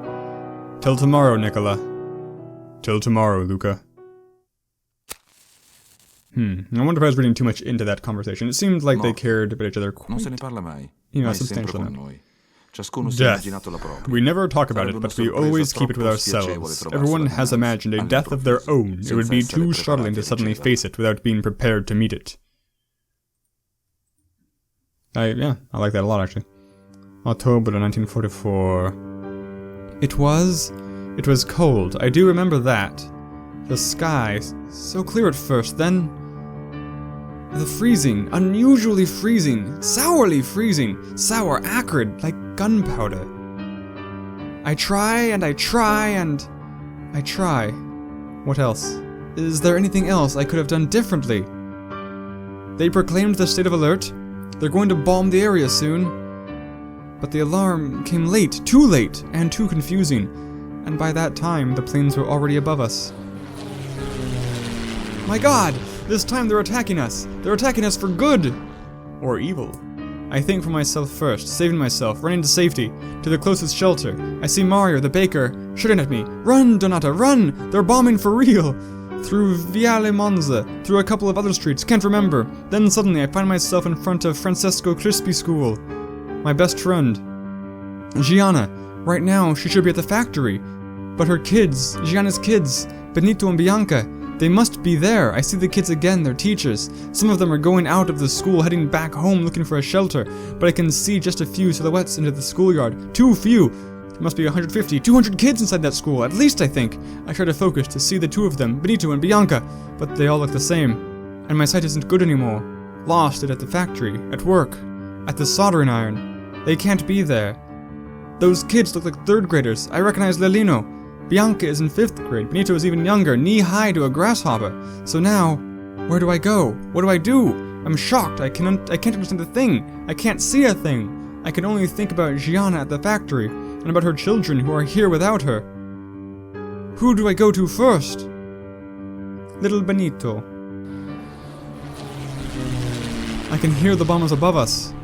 Till tomorrow, Nicola. Till tomorrow, Luca. I wonder if I was reading too much into that conversation. It seemed like they cared about each other quite, substantially. Death. We never talk about it, but we always keep it with ourselves. Everyone has imagined a death of their own. It would be too startling to suddenly face it without being prepared to meet it. I like that a lot, actually. October 1944. It was cold. I do remember that. The sky, so clear at first, then... the freezing, unusually freezing, sourly freezing, sour, acrid, like gunpowder. I try, and I try, and I try. What else? Is there anything else I could have done differently? They proclaimed the state of alert. They're going to bomb the area soon. But the alarm came late, and too confusing. And by that time, the planes were already above us. My God! This time they're attacking us! They're attacking us for good! Or evil. I think for myself first, saving myself, running to safety, to the closest shelter. I see Mario, the baker, shooting at me. Run, Donata, run! They're bombing for real! Through Viale Monza, through a couple of other streets, can't remember. Then suddenly I find myself in front of Francesco Crispi School. My best friend. Gianna. Right now, she should be at the factory. But her kids, Gianna's kids, Benito and Bianca, they must be there. I see the kids again, their teachers. Some of them are going out of the school, heading back home looking for a shelter, but I can see just a few silhouettes into the schoolyard. Too few. There must be 150, 200 kids inside that school, at least I think. I try to focus to see the two of them, Benito and Bianca, but they all look the same. And my sight isn't good anymore. Lost it at the factory, at work, at the soldering iron. They can't be there. Those kids look like third graders. I recognize Lelino. Bianca is in 5th grade, Benito is even younger, knee-high to a grasshopper. So now, where do I go? What do I do? I'm shocked, I can't understand a thing. I can't see a thing. I can only think about Gianna at the factory, and about her children who are here without her. Who do I go to first? Little Benito. I can hear the bombers above us.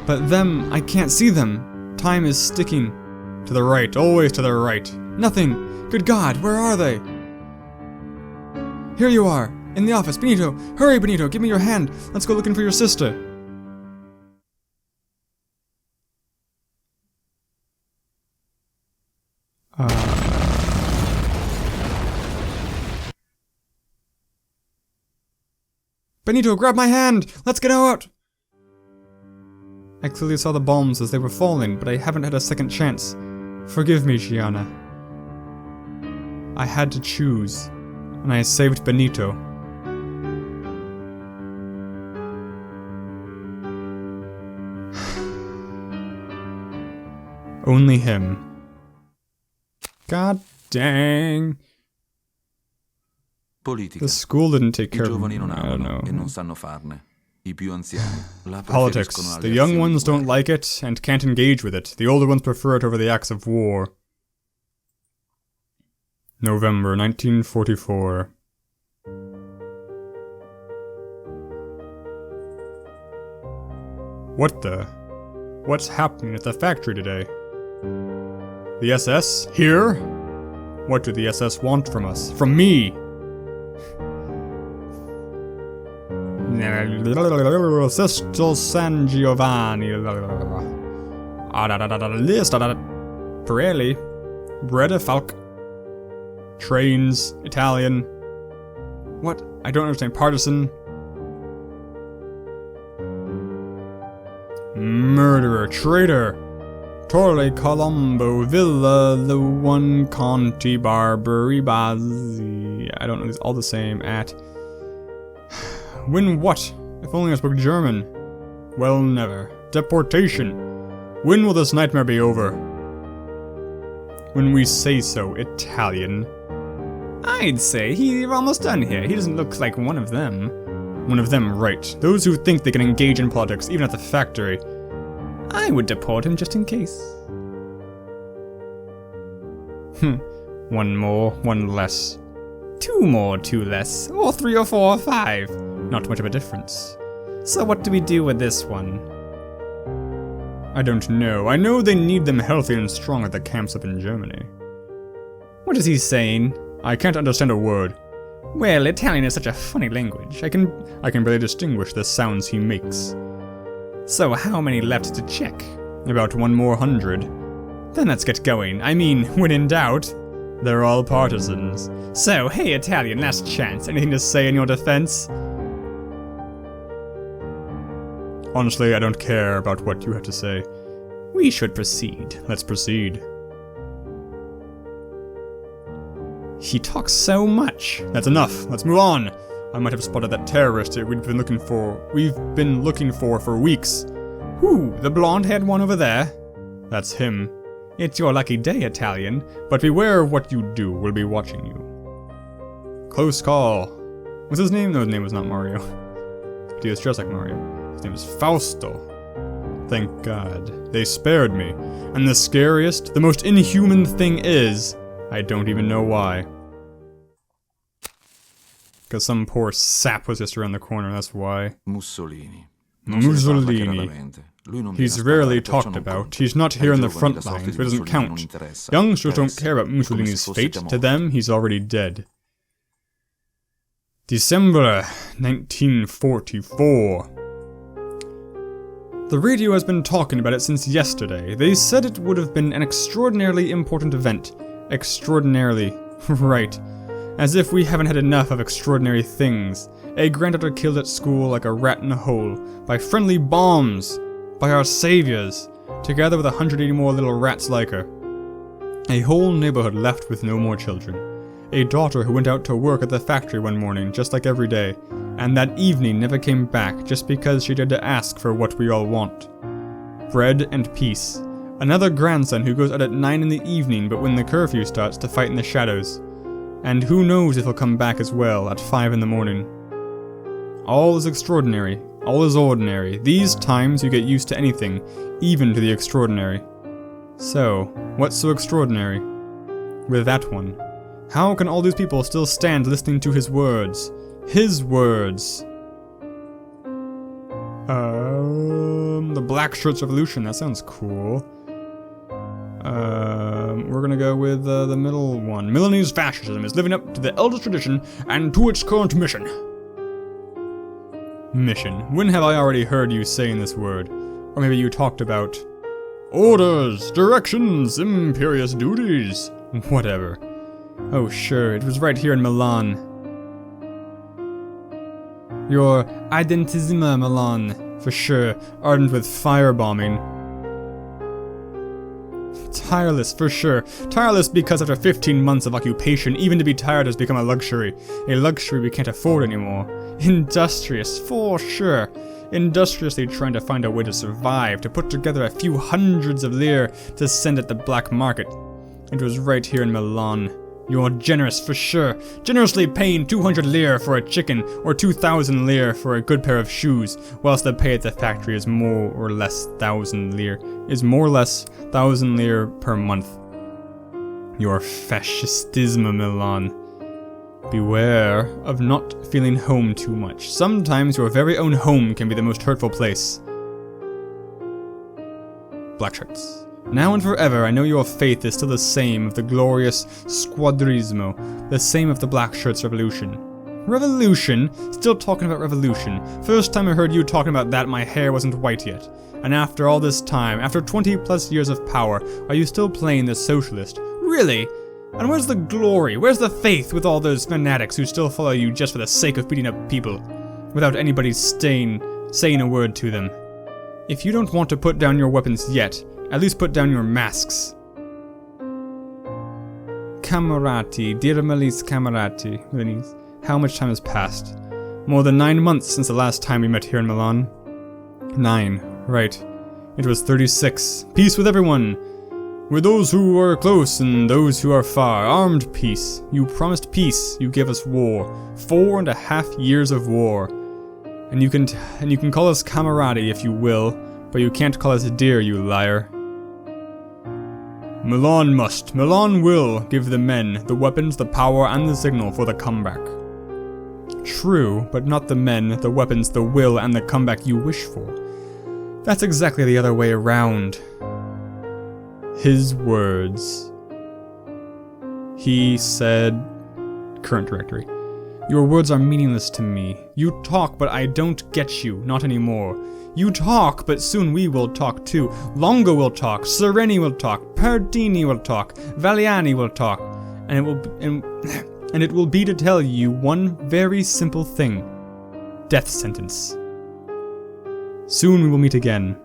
But them, I can't see them. Time is sticking. To the right, always to the right. Nothing! Good God, where are they? Here you are, in the office. Benito, hurry, Benito, give me your hand. Let's go looking for your sister. Benito, grab my hand! Let's get out! I clearly saw the bombs as they were falling, but I haven't had a second chance. Forgive me, Gianna. I had to choose, and I saved Benito. Only him. God dang. Politica. The school didn't take I care of giovani him. non I don't amano e know. non sanno farne. I più anziani la Politics. preferiscono alle The young azioni ones di don't guerra. like it and can't engage with it. The older ones prefer it over the acts of war. November 1944. What the? What's happening at the factory today? The SS? Here? What do the SS want from us? From me? Sesto San Giovanni. Pirelli. Breda Falk. Trains. Italian. What? I don't understand. Partisan. Murderer. Traitor. Torre Colombo. Villa. The one Conti. Barbary. Bazzi. I don't know. It's all the same. At. When what? If only I spoke German. Well, never. Deportation. When will this nightmare be over? When we say so, Italian. I'd say he's almost done here. He doesn't look like one of them. One of them, right. Those who think they can engage in politics, even at the factory. I would deport him just in case. One more, one less. Two more, two less. Or 3 or 4 or 5. Not much of a difference. So what do we do with this one? I don't know. I know they need them healthy and strong at the camps up in Germany. What is he saying? I can't understand a word. Well, Italian is such a funny language. I can barely distinguish the sounds he makes. So how many left to check? About 1 more 100. Then let's get going. I mean, when in doubt, they're all partisans. So, hey Italian, last chance. Anything to say in your defense? Honestly, I don't care about what you have to say. We should proceed. Let's proceed. He talks so much. That's enough. Let's move on. I might have spotted that terrorist we've been looking for weeks. Who? The blonde-haired one over there? That's him. It's your lucky day, Italian, but beware of what you do. We'll be watching you. Close call. What's his name? No, his name was not Mario. But he was dressed like Mario. His name is Fausto. Thank God. They spared me. And the scariest, the most inhuman thing is, I don't even know why. Because some poor sap was just around the corner, that's why. Mussolini. He's rarely talked about. He's not here in the front lines, so it doesn't count. Youngsters don't care about Mussolini's fate. To them, he's already dead. Dicembre 1944. The radio has been talking about it since yesterday. They said it would have been an extraordinarily important event. Extraordinarily. Right. As if we haven't had enough of extraordinary things. A granddaughter killed at school like a rat in a hole. By friendly bombs. By our saviors. Together with 180 more little rats like her. A whole neighborhood left with no more children. A daughter who went out to work at the factory one morning, just like every day, and that evening never came back just because she dared to ask for what we all want. Bread and peace. Another grandson who goes out at 9 in the evening but when the curfew starts to fight in the shadows. And who knows if he'll come back as well at 5 in the morning. All is extraordinary. All is ordinary. These times you get used to anything, even to the extraordinary. So, what's so extraordinary with that one? How can all these people still stand listening to his words? His words. The Black Shirts Revolution, that sounds cool. we're gonna go with the middle one. Milanese fascism is living up to the eldest tradition and to its current mission. Mission. When have I already heard you saying this word? Or maybe you talked about orders, directions, imperious duties. Whatever. Oh sure, it was right here in Milan. Your Identissima Milan, for sure, ardent with firebombing. Tireless, for sure. Tireless because after 15 months of occupation, even to be tired has become a luxury. A luxury we can't afford anymore. Industrious, for sure. Industriously trying to find a way to survive, to put together a few hundreds of lire to send at the black market. It was right here in Milan. You're generous, for sure. Generously paying 200 lire for a chicken, or 2,000 lire for a good pair of shoes, whilst the pay at the factory is more or less 1,000 lire per month. Your fascistism, Milan. Beware of not feeling home too much. Sometimes your very own home can be the most hurtful place. Black shirts. Now and forever, I know your faith is still the same of the glorious squadrismo, the same of the black shirts revolution. Revolution? Still talking about revolution. First time I heard you talking about that, my hair wasn't white yet. And after all this time, after 20 plus years of power, are you still playing the socialist? Really? And where's the glory? Where's the faith with all those fanatics who still follow you just for the sake of beating up people, without anybody saying a word to them? If you don't want to put down your weapons yet, at least put down your masks. Camerati, dear Melis Camerati, how much time has passed? More than 9 months since the last time we met here in Milan. 9, right. It was 36. Peace with everyone. With those who are close and those who are far. Armed peace. You promised peace, you gave us war. 4.5 years of war. And you can call us Camerati if you will, but you can't call us dear, you liar. Milan will give the men, the weapons, the power, and the signal for the comeback. True, but not the men, the weapons, the will, and the comeback you wish for. That's exactly the other way around. His words. He said... Current directory. Your words are meaningless to me. You talk, but I don't get you, not anymore. You talk, but soon we will talk too. Longo will talk, Sereni will talk, Perdini will talk, Valiani will talk, and it will be to tell you one very simple thing. Death sentence. Soon we will meet again.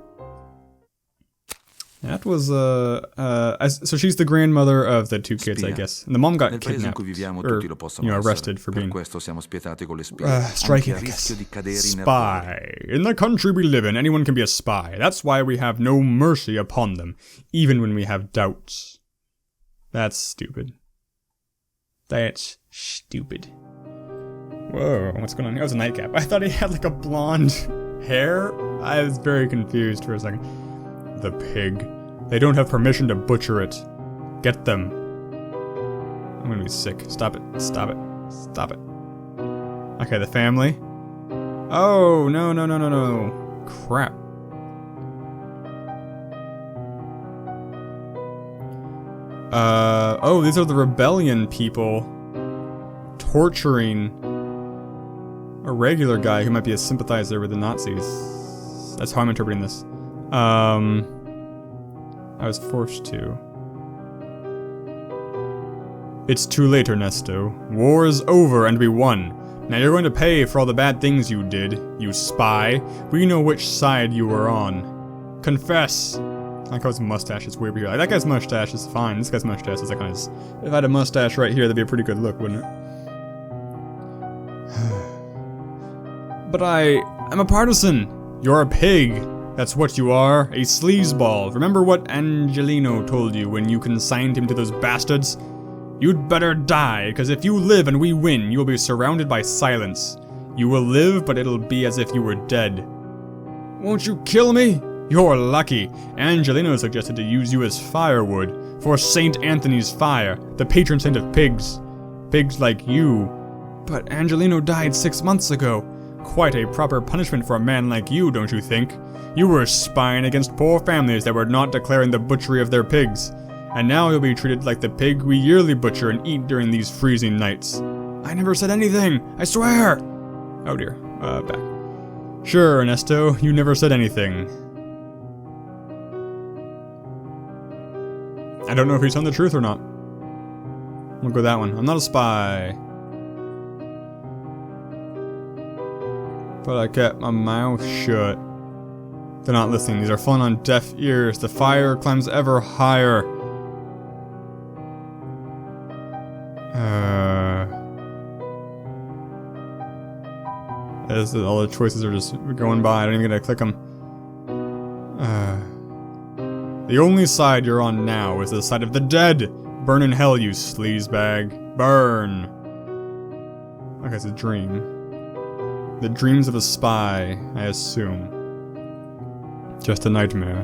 That was, so she's the grandmother of the two kids, I guess. And the mom got kidnapped, or, arrested for being striking, I guess. Spy. In the country we live in, anyone can be a spy. That's why we have no mercy upon them, even when we have doubts. That's stupid. That's stupid. Whoa, what's going on here? That was a nightcap. I thought he had like a blonde hair. I was very confused for a second. The pig. They don't have permission to butcher it. Get them. I'm gonna be sick. Stop it. Stop it. Stop it. Okay, the family. Oh, no. Crap. Oh, these are the rebellion people torturing a regular guy who might be a sympathizer with the Nazis. That's how I'm interpreting this. I was forced to. It's too late, Ernesto. War is over and we won. Now you're going to pay for all the bad things you did, you spy. We know which side you were on. Confess. I like how his mustache is weird here. Like, that guy's mustache is fine. This guy's mustache is like on his... If I had a mustache right here, that'd be a pretty good look, wouldn't it? But I'm a partisan. You're a pig. That's what you are, a sleazeball. Remember what Angelino told you when you consigned him to those bastards? You'd better die, because if you live and we win, you will be surrounded by silence. You will live, but it'll be as if you were dead. Won't you kill me? You're lucky. Angelino suggested to use you as firewood, for Saint Anthony's fire, the patron saint of pigs. Pigs like you. But Angelino died 6 months ago. Quite a proper punishment for a man like you, don't you think? You were spying against poor families that were not declaring the butchery of their pigs. And now you'll be treated like the pig we yearly butcher and eat during these freezing nights. I never said anything, I swear! Oh dear, back. Sure, Ernesto, you never said anything. I don't know if he's telling the truth or not. We'll go that one. I'm not a spy. But I kept my mouth shut. They're not listening. These are falling on deaf ears. The fire climbs ever higher. As all the choices are just going by. I don't even get to click them. The only side you're on now is the side of the dead. Burn in hell, you sleazebag. Burn. Okay, it's a dream. The dreams of a spy, I assume. Just a nightmare.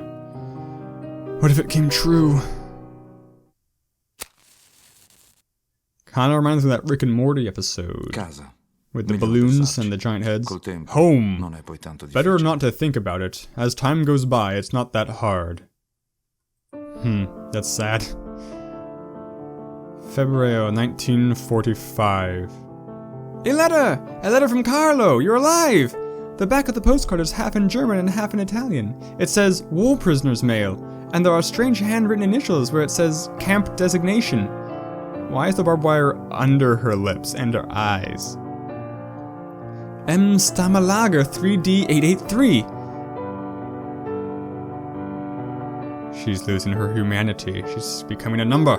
What if it came true? Kinda reminds me of that Rick and Morty episode. Casa. With the balloons and the giant heads. Home! Better not to think about it. As time goes by, it's not that hard. That's sad. Febbraio 1945. A letter! A letter from Carlo! You're alive! The back of the postcard is half in German and half in Italian. It says, war prisoners mail, and there are strange handwritten initials where it says, camp designation. Why is the barbed wire under her lips and her eyes? M. Stamalager 3D883. She's losing her humanity. She's becoming a number.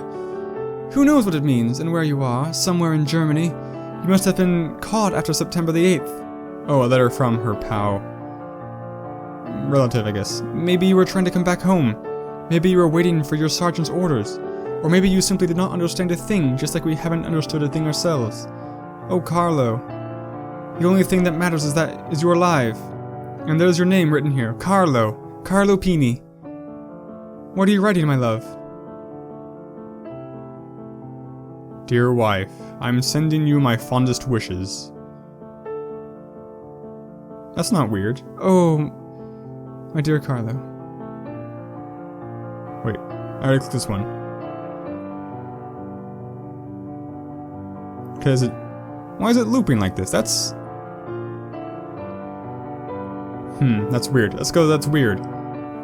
Who knows what it means and where you are, somewhere in Germany. You must have been caught after September the 8th. Oh, a letter from her pal. Relative, I guess. Maybe you were trying to come back home. Maybe you were waiting for your sergeant's orders. Or maybe you simply did not understand a thing, just like we haven't understood a thing ourselves. Oh, Carlo. The only thing that matters is you're alive. And there's your name written here. Carlo. Carlo Pini. What are you writing, my love? Dear wife, I'm sending you my fondest wishes. That's not weird. Oh, my dear Carlo. Wait, I already clicked this one. Because why is it looping like this? That's weird. Let's go, that's weird.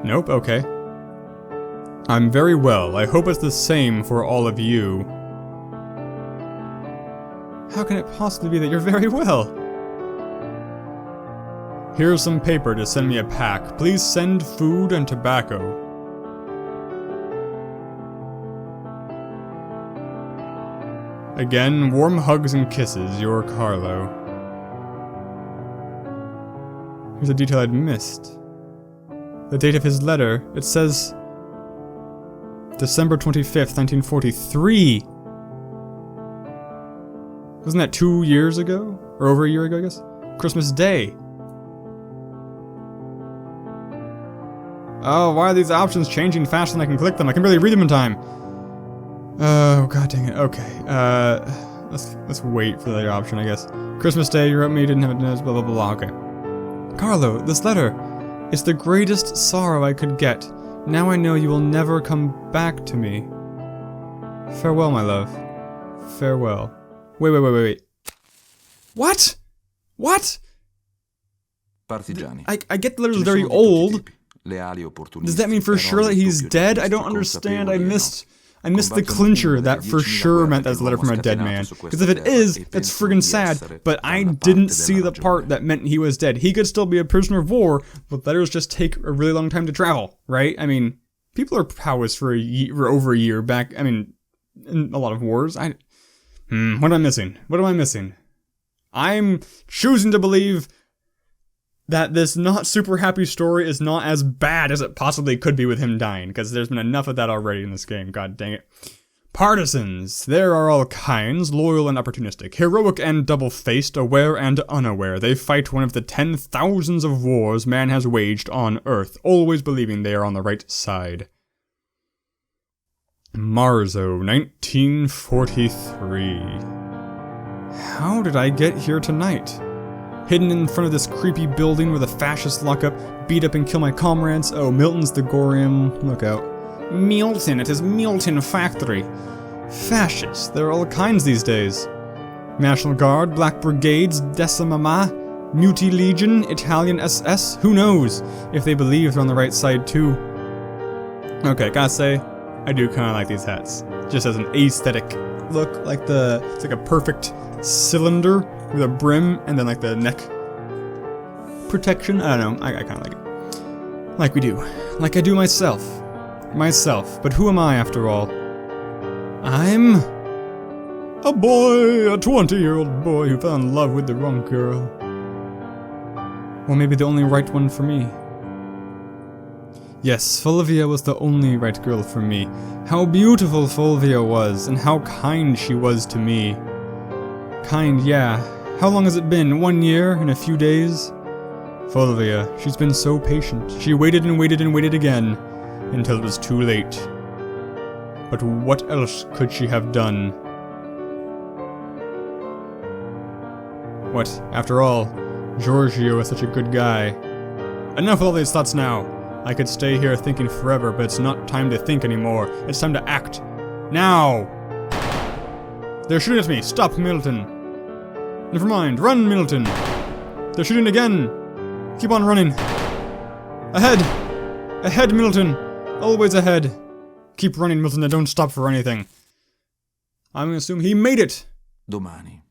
Nope, okay. I'm very well. I hope it's the same for all of you. How can it possibly be that you're very well? Here's some paper to send me a pack. Please send food and tobacco. Again, warm hugs and kisses, your Carlo. Here's a detail I'd missed. The date of his letter, it says December 25th, 1943. Wasn't that 2 years ago? Or over a year ago, I guess? Christmas Day. Oh, why are these options changing faster than I can click them? I can barely read them in time. Oh, god dang it. Okay. Let's wait for the other option, I guess. Christmas Day, you wrote me, you didn't have it, blah blah blah. Okay. Carlo, this letter. It's the greatest sorrow I could get. Now I know you will never come back to me. Farewell, my love. Farewell. Wait. What? What? Partigiani. I get the letter's very old. Does that mean for sure that he's dead? I don't understand. I missed the clincher that for sure meant that's a letter from a dead man. Because if it is, that's friggin' sad, but I didn't see the part that meant he was dead. He could still be a prisoner of war, but letters just take a really long time to travel, right? I mean, people are powers for over a year back, I mean, in a lot of wars. What am I missing? What am I missing? I'm choosing to believe that this not super happy story is not as bad as it possibly could be with him dying, because there's been enough of that already in this game, god dang it. Partisans. There are all kinds, loyal and opportunistic, heroic and double-faced, aware and unaware. They fight one of the 10,000s of wars man has waged on Earth, always believing they are on the right side. Marzo, 1943. How did I get here tonight? Hidden in front of this creepy building where the fascists lock up, beat up and kill my comrades. Oh, Milton's the Gorium. Look out. Milton at his Milton factory. Fascists, there are all kinds these days. National Guard, Black Brigades, Decimama, Muti Legion, Italian SS, who knows if they believe they're on the right side too. Okay, gotta say, I do kinda like these hats. Just as an aesthetic look, it's like a perfect cylinder with a brim and then like the neck protection. I don't know, I kinda like it. Like we do. Like I do myself. Myself. But who am I after all? I'm a boy, a 20-year-old boy who fell in love with the wrong girl. Or maybe the only right one for me. Yes, Fulvia was the only right girl for me. How beautiful Fulvia was, and how kind she was to me. Kind, yeah. How long has it been? 1 year and a few days? Fulvia, she's been so patient. She waited and waited and waited again, until it was too late. But what else could she have done? What, after all, Giorgio is such a good guy. Enough with all these thoughts now. I could stay here thinking forever, but it's not time to think anymore. It's time to act. Now! They're shooting at me. Stop, Milton. Never mind. Run, Milton. They're shooting again. Keep on running. Ahead. Ahead, Milton. Always ahead. Keep running, Milton, and don't stop for anything. I'm gonna assume he made it. Domani.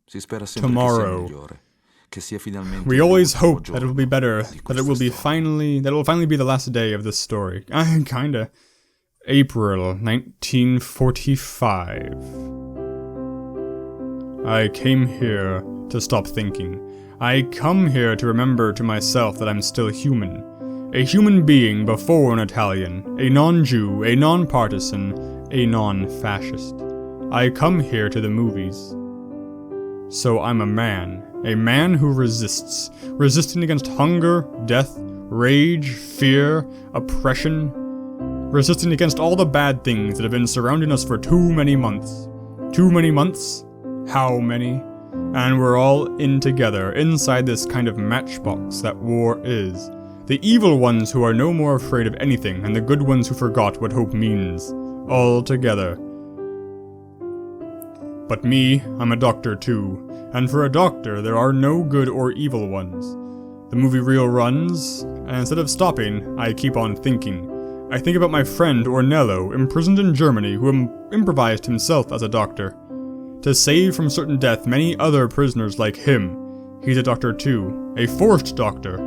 Si spera sempre Tomorrow. che sia migliore. Che sia finalmente We always l'ultimo hope that it will be better, di that it will be questa finally be the last day of this story. Kinda. April 1945. I came here to stop thinking. I come here to remember to myself that I'm still human. A human being before an Italian, a non-Jew, a non-partisan, a non-fascist. I come here to the movies. So I'm a man who resists, resisting against hunger, death, rage, fear, oppression, resisting against all the bad things that have been surrounding us for too many months. Too many months? How many? And we're all in together, inside this kind of matchbox that war is. The evil ones who are no more afraid of anything, and the good ones who forgot what hope means. All together. But me, I'm a doctor too, and for a doctor there are no good or evil ones. The movie reel runs, and instead of stopping, I keep on thinking. I think about my friend Ornello, imprisoned in Germany, who improvised himself as a doctor. To save from certain death many other prisoners like him. He's a doctor too, a forced doctor.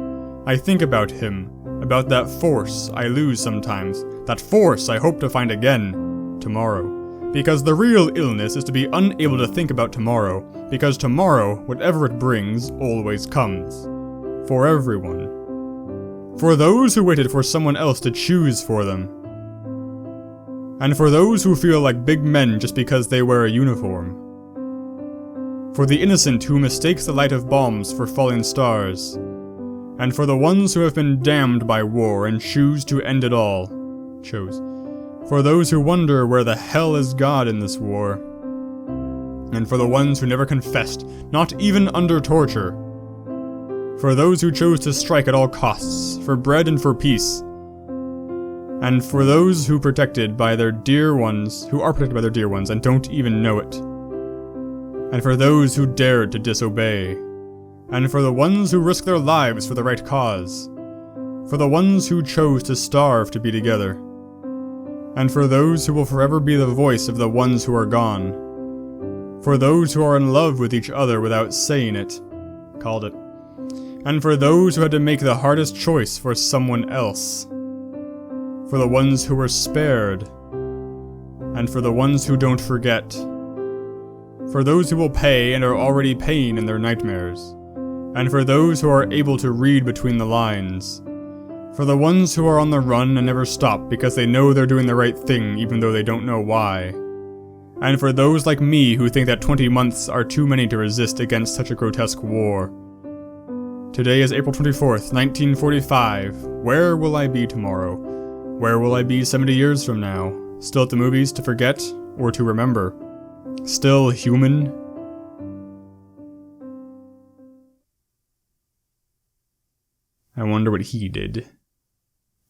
I think about him, about that force I lose sometimes, that force I hope to find again, tomorrow. Because the real illness is to be unable to think about tomorrow, because tomorrow, whatever it brings, always comes. For everyone. For those who waited for someone else to choose for them. And for those who feel like big men just because they wear a uniform. For the innocent who mistakes the light of bombs for falling stars. And for the ones who have been damned by war and choose to end it all. For those who wonder where the hell is God in this war. And for the ones who never confessed, not even under torture. For those who chose to strike at all costs, for bread and for peace. And for those who are protected by their dear ones and don't even know it. And for those who dared to disobey. And for the ones who risk their lives for the right cause. For the ones who chose to starve to be together. And for those who will forever be the voice of the ones who are gone. For those who are in love with each other without saying it. Called it. And for those who had to make the hardest choice for someone else. For the ones who were spared. And for the ones who don't forget. For those who will pay and are already paying in their nightmares. And for those who are able to read between the lines. For the ones who are on the run and never stop because they know they're doing the right thing even though they don't know why. And for those like me who think that 20 months are too many to resist against such a grotesque war. Today is April 24th, 1945. Where will I be tomorrow? Where will I be 70 years from now? Still at the movies to forget or to remember? Still human? I wonder what he did.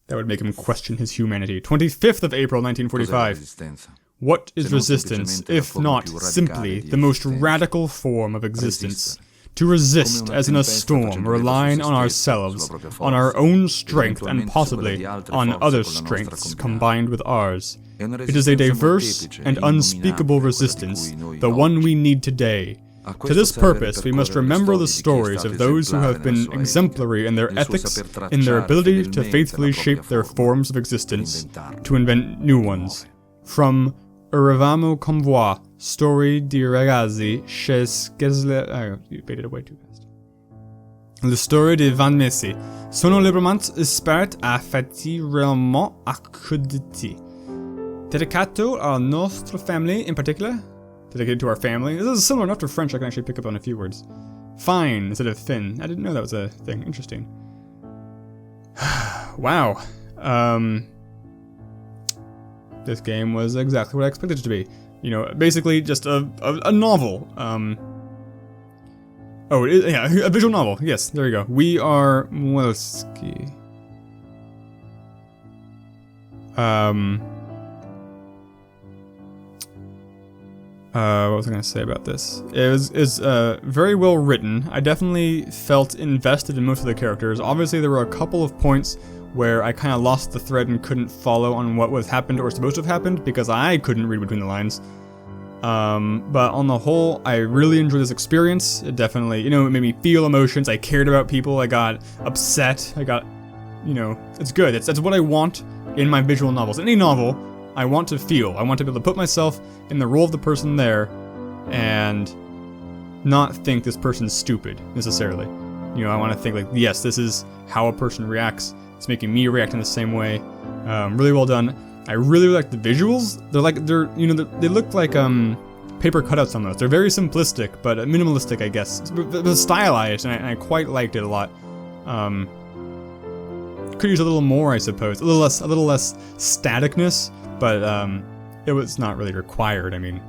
That would make him question his humanity. 25th of April, Cos'è la 1945. resistenza? What is Se non resistance, semplicemente la if forma not più radicale simply di the most esistenza? radical form of existence? Resistere. To resist Come una as in a tempesta storm, facendo relying ricorso su on se stesso, ourselves, sulla propria on our forza, own ed strength, and eventualmente su quella possibly di altre on forze other con la nostra strengths combinata. combined with ours. È una It is a resistenza diverse molteplice and e unspeakable innominabile, quella di resistance, cui noi the one we oggi. need today. A To questo this serve purpose, we must ripercorrere le remember the storie di chi è stories stato of those who esemplare have been nella sua exemplary etica, in their nel suo ethics, saper in their tracciare ability to fedelmente faithfully la propria shape their forma, forms of per existence, inventarne to invent new ones. From Eravamo Convoi, Story di ragazzi chez Gesle... you faded away too fast. Le storie di Venti Mesi sono liberamente ispirate a fatti realmente accaduti. Dedicato al nostro family in particular. Dedicated to our family. This is similar enough to French I can actually pick up on a few words. Fine instead of thin. I didn't know that was a thing. Interesting. Wow. This game was exactly what I expected it to be. You know, basically just a novel. Oh, yeah, a visual novel. Yes, there you go. We are Mwelski. What was I gonna say about this? It's very well written. I definitely felt invested in most of the characters. Obviously, there were a couple of points where I kind of lost the thread and couldn't follow on what was happened or supposed to have happened because I couldn't read between the lines. But on the whole, I really enjoyed this experience. It definitely, you know, it made me feel emotions. I cared about people. I got upset. I got, you know, it's good. That's what I want in my visual novels. Any novel, I want to feel. I want to be able to put myself in the role of the person there and not think this person's stupid, necessarily. You know, I want to think like, yes, this is how a person reacts. It's making me react in the same way. Really well done. I really like the visuals. They look like paper cutouts almost. They're very simplistic, but minimalistic, I guess. But stylized, and I quite liked it a lot. Could use a little more, I suppose. A little less staticness, but it was not really required. I mean,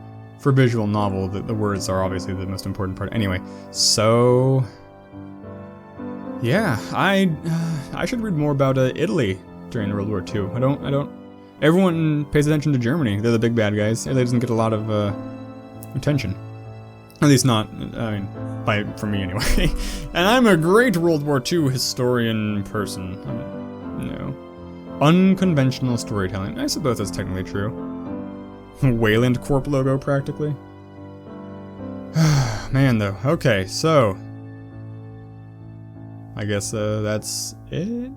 for a visual novel, the words are obviously the most important part. Anyway, so yeah, I should read more about Italy during World War II. I don't. Everyone pays attention to Germany. They're the big bad guys. Italy doesn't get a lot of attention. At least not, I mean, for me anyway. And I'm a great World War II historian person. You know, unconventional storytelling. I suppose that's technically true. Wayland Corp logo, practically. Man, though. Okay, so I guess that's it.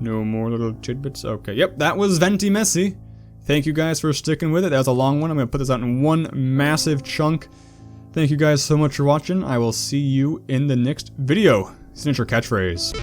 No more little tidbits? Okay, yep, that was Venti Mesi. Thank you guys for sticking with it. That was a long one. I'm going to put this out in one massive chunk. Thank you guys so much for watching. I will see you in the next video. Signature catchphrase.